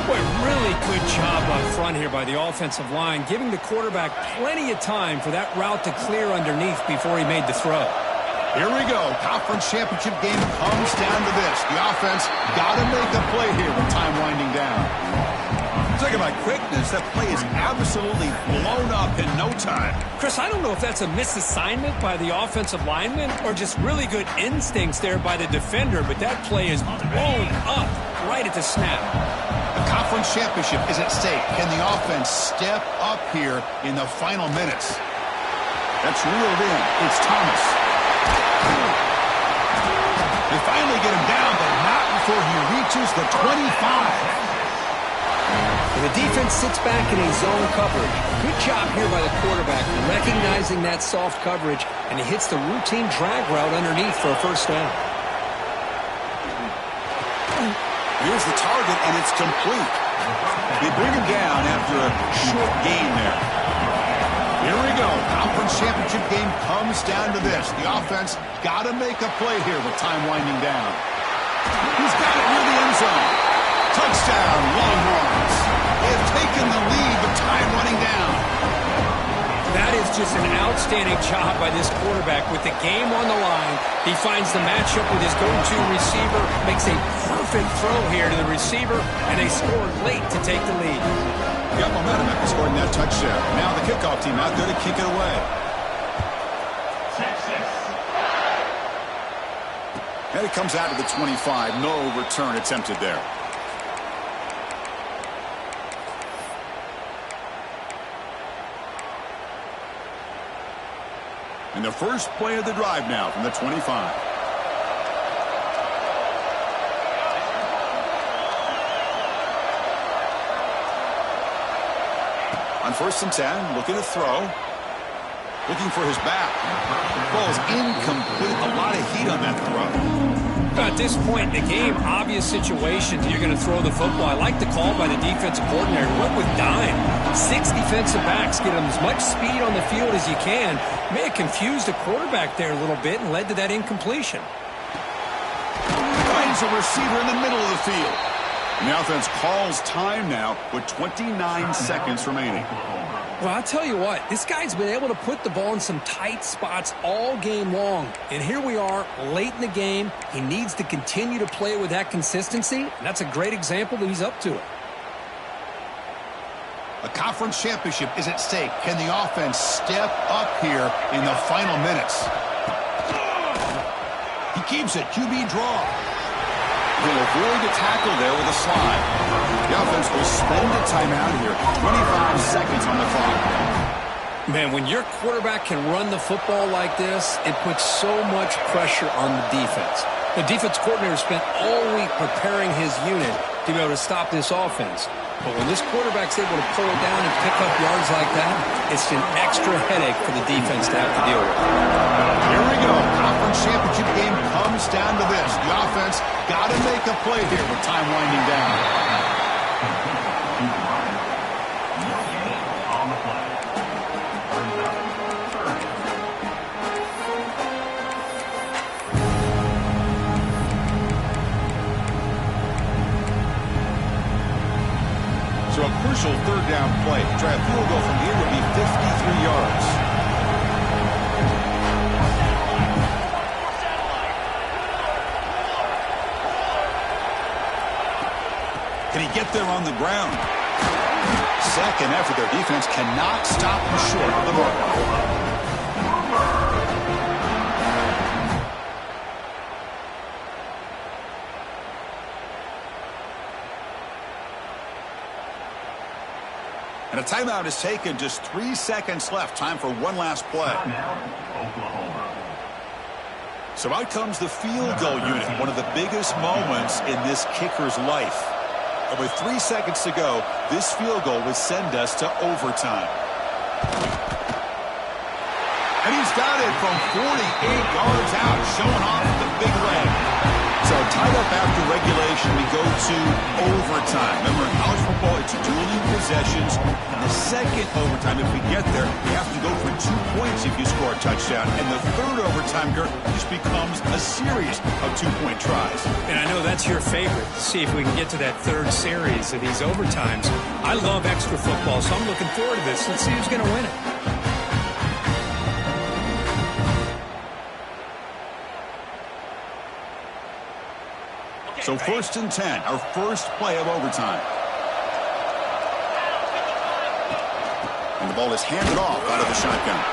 Boy, really good job up front here by the offensive line, giving the quarterback plenty of time for that route to clear underneath before he made the throw. Here we go. Conference championship game comes down to this. The offense got to make a play here with time winding down. Talk about quickness. That play is absolutely blown up in no time. Chris, I don't know if that's a misassignment by the offensive lineman or just really good instincts there by the defender, but that play is blown up right at the snap. The conference championship is at stake. Can the offense step up here in the final minutes? That's reeled in. It's Thomas. They finally get him down, but not before he reaches the 25. And the defense sits back in a zone coverage. Good job here by the quarterback, recognizing that soft coverage, and he hits the routine drag route underneath for a first down. Here's the target, and it's complete. They bring him down after a short gain there. Here we go. Conference championship game comes down to this. The offense got to make a play here with time winding down. He's got it near the end zone. Touchdown, Longhorns. They have taken the lead with time running down. That is just an outstanding job by this quarterback with the game on the line. He finds the matchup with his go-to receiver, makes a perfect throw here to the receiver, and they score late to take the lead. Got momentum after scoring that touchdown. Now the kickoff team out there to kick it away. And it comes out to the 25. No return attempted there. And the first play of the drive now from the 25. On 1st and 10, looking to throw. Looking for his back. Ball's incomplete. A lot of heat on that throw. At this point in the game, obvious situations, you're going to throw the football. I like the call by the defensive coordinator. Went with dime. 6 defensive backs get them as much speed on the field as you can. May have confused the quarterback there a little bit and led to that incompletion. Finds a receiver in the middle of the field. And the offense calls time now with 29 seconds remaining. Well, I'll tell you what, this guy's been able to put the ball in some tight spots all game long. And here we are, late in the game. He needs to continue to play with that consistency, and that's a great example that he's up to it. A conference championship is at stake. Can the offense step up here in the final minutes? He keeps it. QB draw. He'll avoid the tackle there with a slide. The offense will spend a timeout here. 25 seconds on the clock. Man, when your quarterback can run the football like this, it puts so much pressure on the defense. The defense coordinator spent all week preparing his unit to be able to stop this offense. But when this quarterback's able to pull it down and pick up yards like that, it's an extra headache for the defense to have to deal with. Here we go. Conference championship game comes down to this. The offense got to make a play here with time winding down. So a crucial third down play. Try a field goal from here would be 53 yards. Can he get there on the ground? Second effort. Their defense cannot stop him short of the mark. And a timeout is taken. Just 3 seconds left. Time for one last play. So out comes the field goal unit. One of the biggest moments in this kicker's life. And with 3 seconds to go, this field goal would send us to overtime. And he's got it from 48 yards out, showing off the big leg. So tied up after regulation, we go to overtime. Remember, in college football, it's dueling possessions. And the second overtime, if we get there, you have to go for 2 points if you score a touchdown. And the third overtime, Gert, just becomes a series of 2-point tries. And I know that's your favorite, to see if we can get to that third series of these overtimes. I love extra football, so I'm looking forward to this. Let's see who's going to win it. So 1st and 10, our first play of overtime. And the ball is handed off out of the shotgun.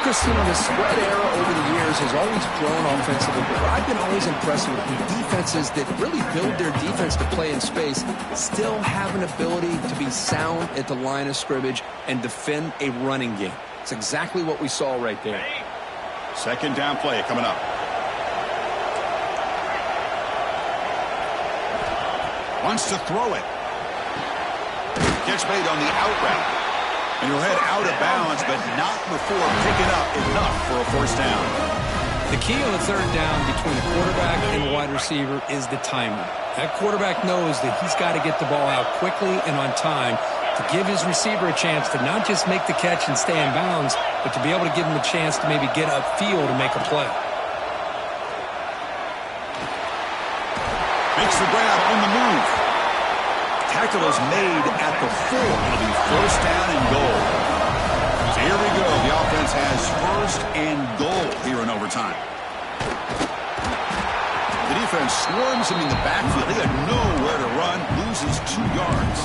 Christian, the spread era over the years has always grown offensively, but I've been always impressed with the defenses that really build their defense to play in space, still have an ability to be sound at the line of scrimmage and defend a running game. It's exactly what we saw right there. Second down play coming up. Wants to throw it. Catch made on the out route. And he'll head out of bounds, but not before picking up enough for a first down. The key on the third down between the quarterback and the wide receiver is the timing. That quarterback knows that he's got to get the ball out quickly and on time to give his receiver a chance to not just make the catch and stay in bounds, but to be able to give him a chance to maybe get upfield and make a play. Makes the grab on the move. Tackle is made at the 4. It'll be first down and goal. So here we go. The offense has first and goal here in overtime. The defense swarms him in the backfield. He had nowhere to run. Loses 2 yards.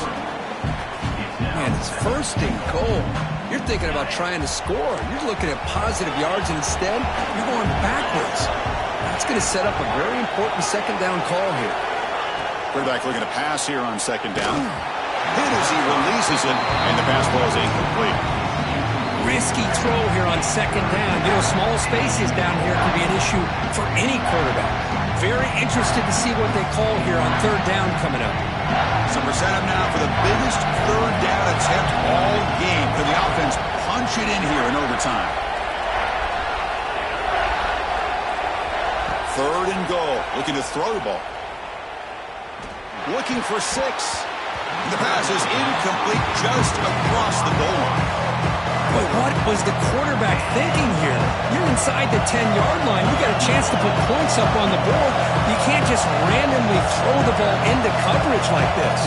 Man, it's first and goal. You're thinking about trying to score. You're looking at positive yards, and instead, you're going backwards. That's going to set up a very important second down call here. Quarterback looking to pass here on second down. Hit as he releases it, and the pass ball is incomplete. Risky throw here on second down. You know, small spaces down here can be an issue for any quarterback. Very interested to see what they call here on third down coming up. So we're set up now for the biggest third down attempt all game. Can the offense punch it in here in overtime? Third and goal. Looking to throw the ball. Looking for 6. The pass is incomplete just across the goal line. But what was the quarterback thinking here? You're inside the 10-yard line. You got a chance to put points up on the board. You can't just randomly throw the ball into coverage like this.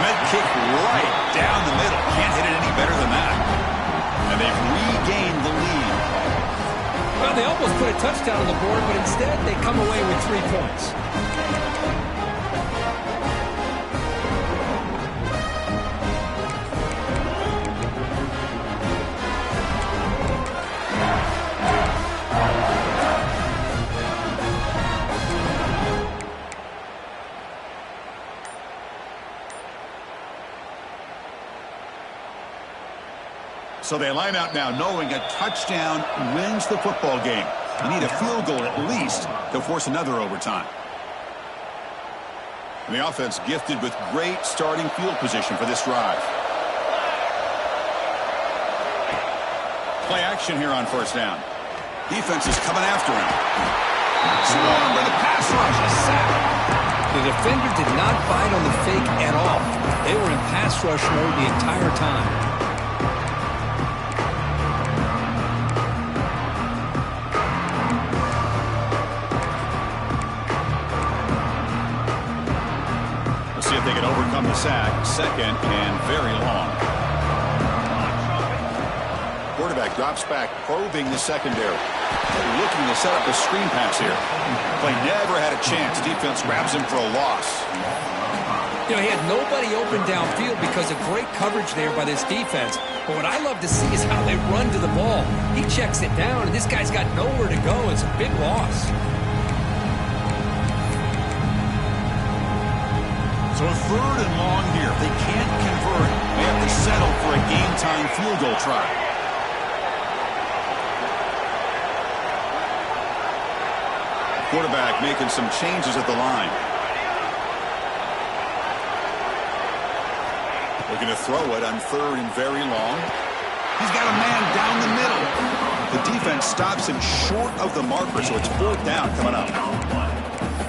Med kick right down the middle. Can't hit it any better than that. And they've regained the lead. Well, they almost put a touchdown on the board, but instead they come away with 3 points. So they line out now knowing a touchdown wins the football game. You need a field goal at least to force another overtime. And the offense gifted with great starting field position for this drive. Play action here on first down. Defense is coming after him. Swarmed by the pass rush. A sack. The defender did not bite on the fake at all. They were in pass rush mode the entire time. See if they can overcome the sack. Second and very long. Quarterback drops back, probing the secondary. Looking to set up a screen pass here. Play never had a chance. Defense grabs him for a loss. You know, he had nobody open downfield because of great coverage there by this defense. But what I love to see is how they run to the ball. He checks it down, and this guy's got nowhere to go. It's a big loss. So a third and long here. If they can't convert, they have to settle for a game-time field goal try. Quarterback making some changes at the line. Looking to throw it on third and very long. He's got a man down the middle. The defense stops him short of the marker, so it's fourth down coming up.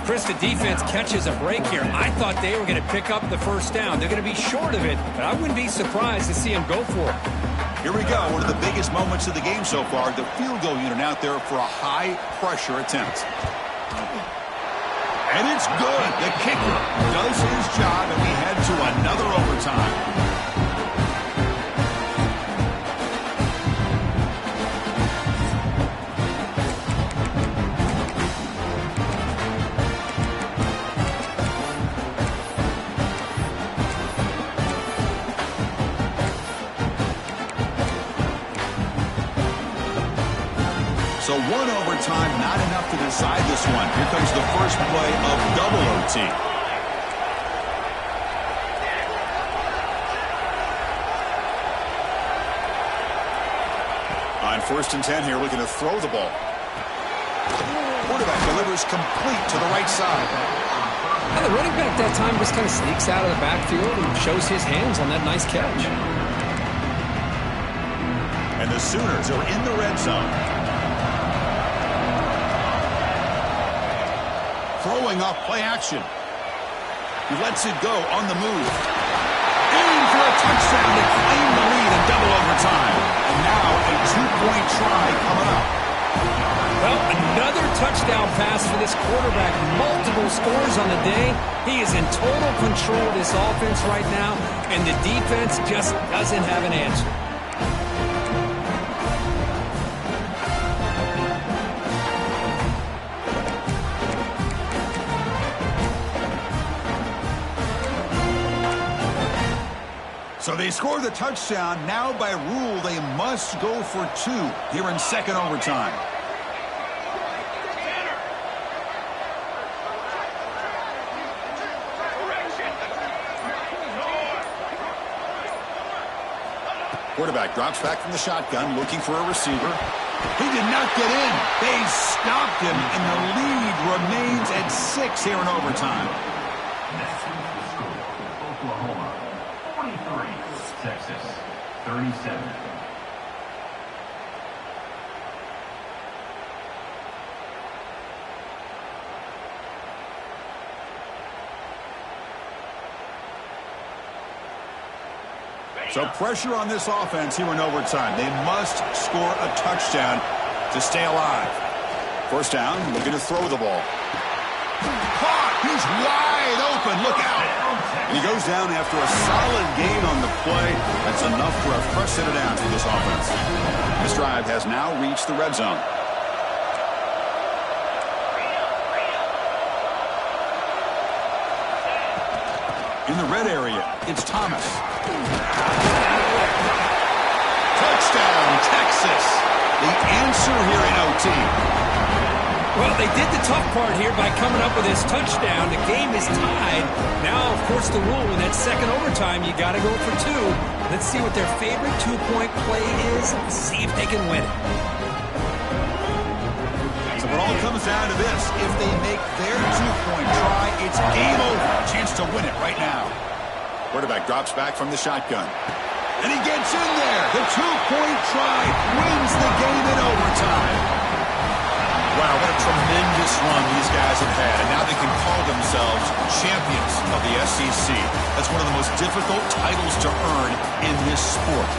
Chris, the defense catches a break here. I thought they were going to pick up the first down. They're going to be short of it, but I wouldn't be surprised to see him go for it. Here we go. One of the biggest moments of the game so far. The field goal unit out there for a high-pressure attempt. And it's good. The kicker does his job, and we head to another overtime. So one overtime, not enough to decide this one. Here comes the first play of double OT. On 1st and 10 here, looking to throw the ball. Quarterback delivers complete to the right side. And the running back that time just kind of sneaks out of the backfield and shows his hands on that nice catch. And the Sooners are in the red zone. Throwing off play action. He lets it go on the move. Aiming for a touchdown to claim the lead in double overtime. And now a 2-point try coming up. Well, another touchdown pass for this quarterback. Multiple scores on the day. He is in total control of this offense right now, and the defense just doesn't have an answer. So they score the touchdown. Now by rule, they must go for 2 here in second overtime. Quarterback drops back from the shotgun, looking for a receiver. He did not get in. They stopped him, and the lead remains at 6 here in overtime. Next is the score. Oklahoma 43, Texas 37. So pressure on this offense here in overtime. They must score a touchdown to stay alive. First down, looking to throw the ball. Caught! He's wide open. Look out! And he goes down after a solid gain on the play. That's enough for a fresh set of downs for this offense. This drive has now reached the red zone. In the red area, it's Thomas. Touchdown, Texas. The answer here in OT. Well, they did the tough part here by coming up with this touchdown. The game is tied. Now, of course, the rule in that second overtime, you got to go for 2. Let's see what their favorite 2-point play is. See if they can win it. So it all comes down to this. If they make their 2-point try, it's game over. Chance to win it right now. Quarterback drops back from the shotgun. And he gets in there. The 2-point try wins the game in overtime. Wow, what a tremendous run these guys have had. And now they can call themselves champions of the SEC. That's one of the most difficult titles to earn in this sport.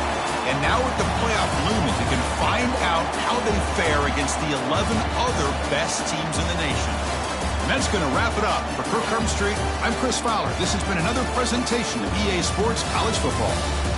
And now with the playoff looming, they can find out how they fare against the 11 other best teams in the nation. And that's going to wrap it up. For Kirk Herbstreit, I'm Chris Fowler. This has been another presentation of EA Sports College Football.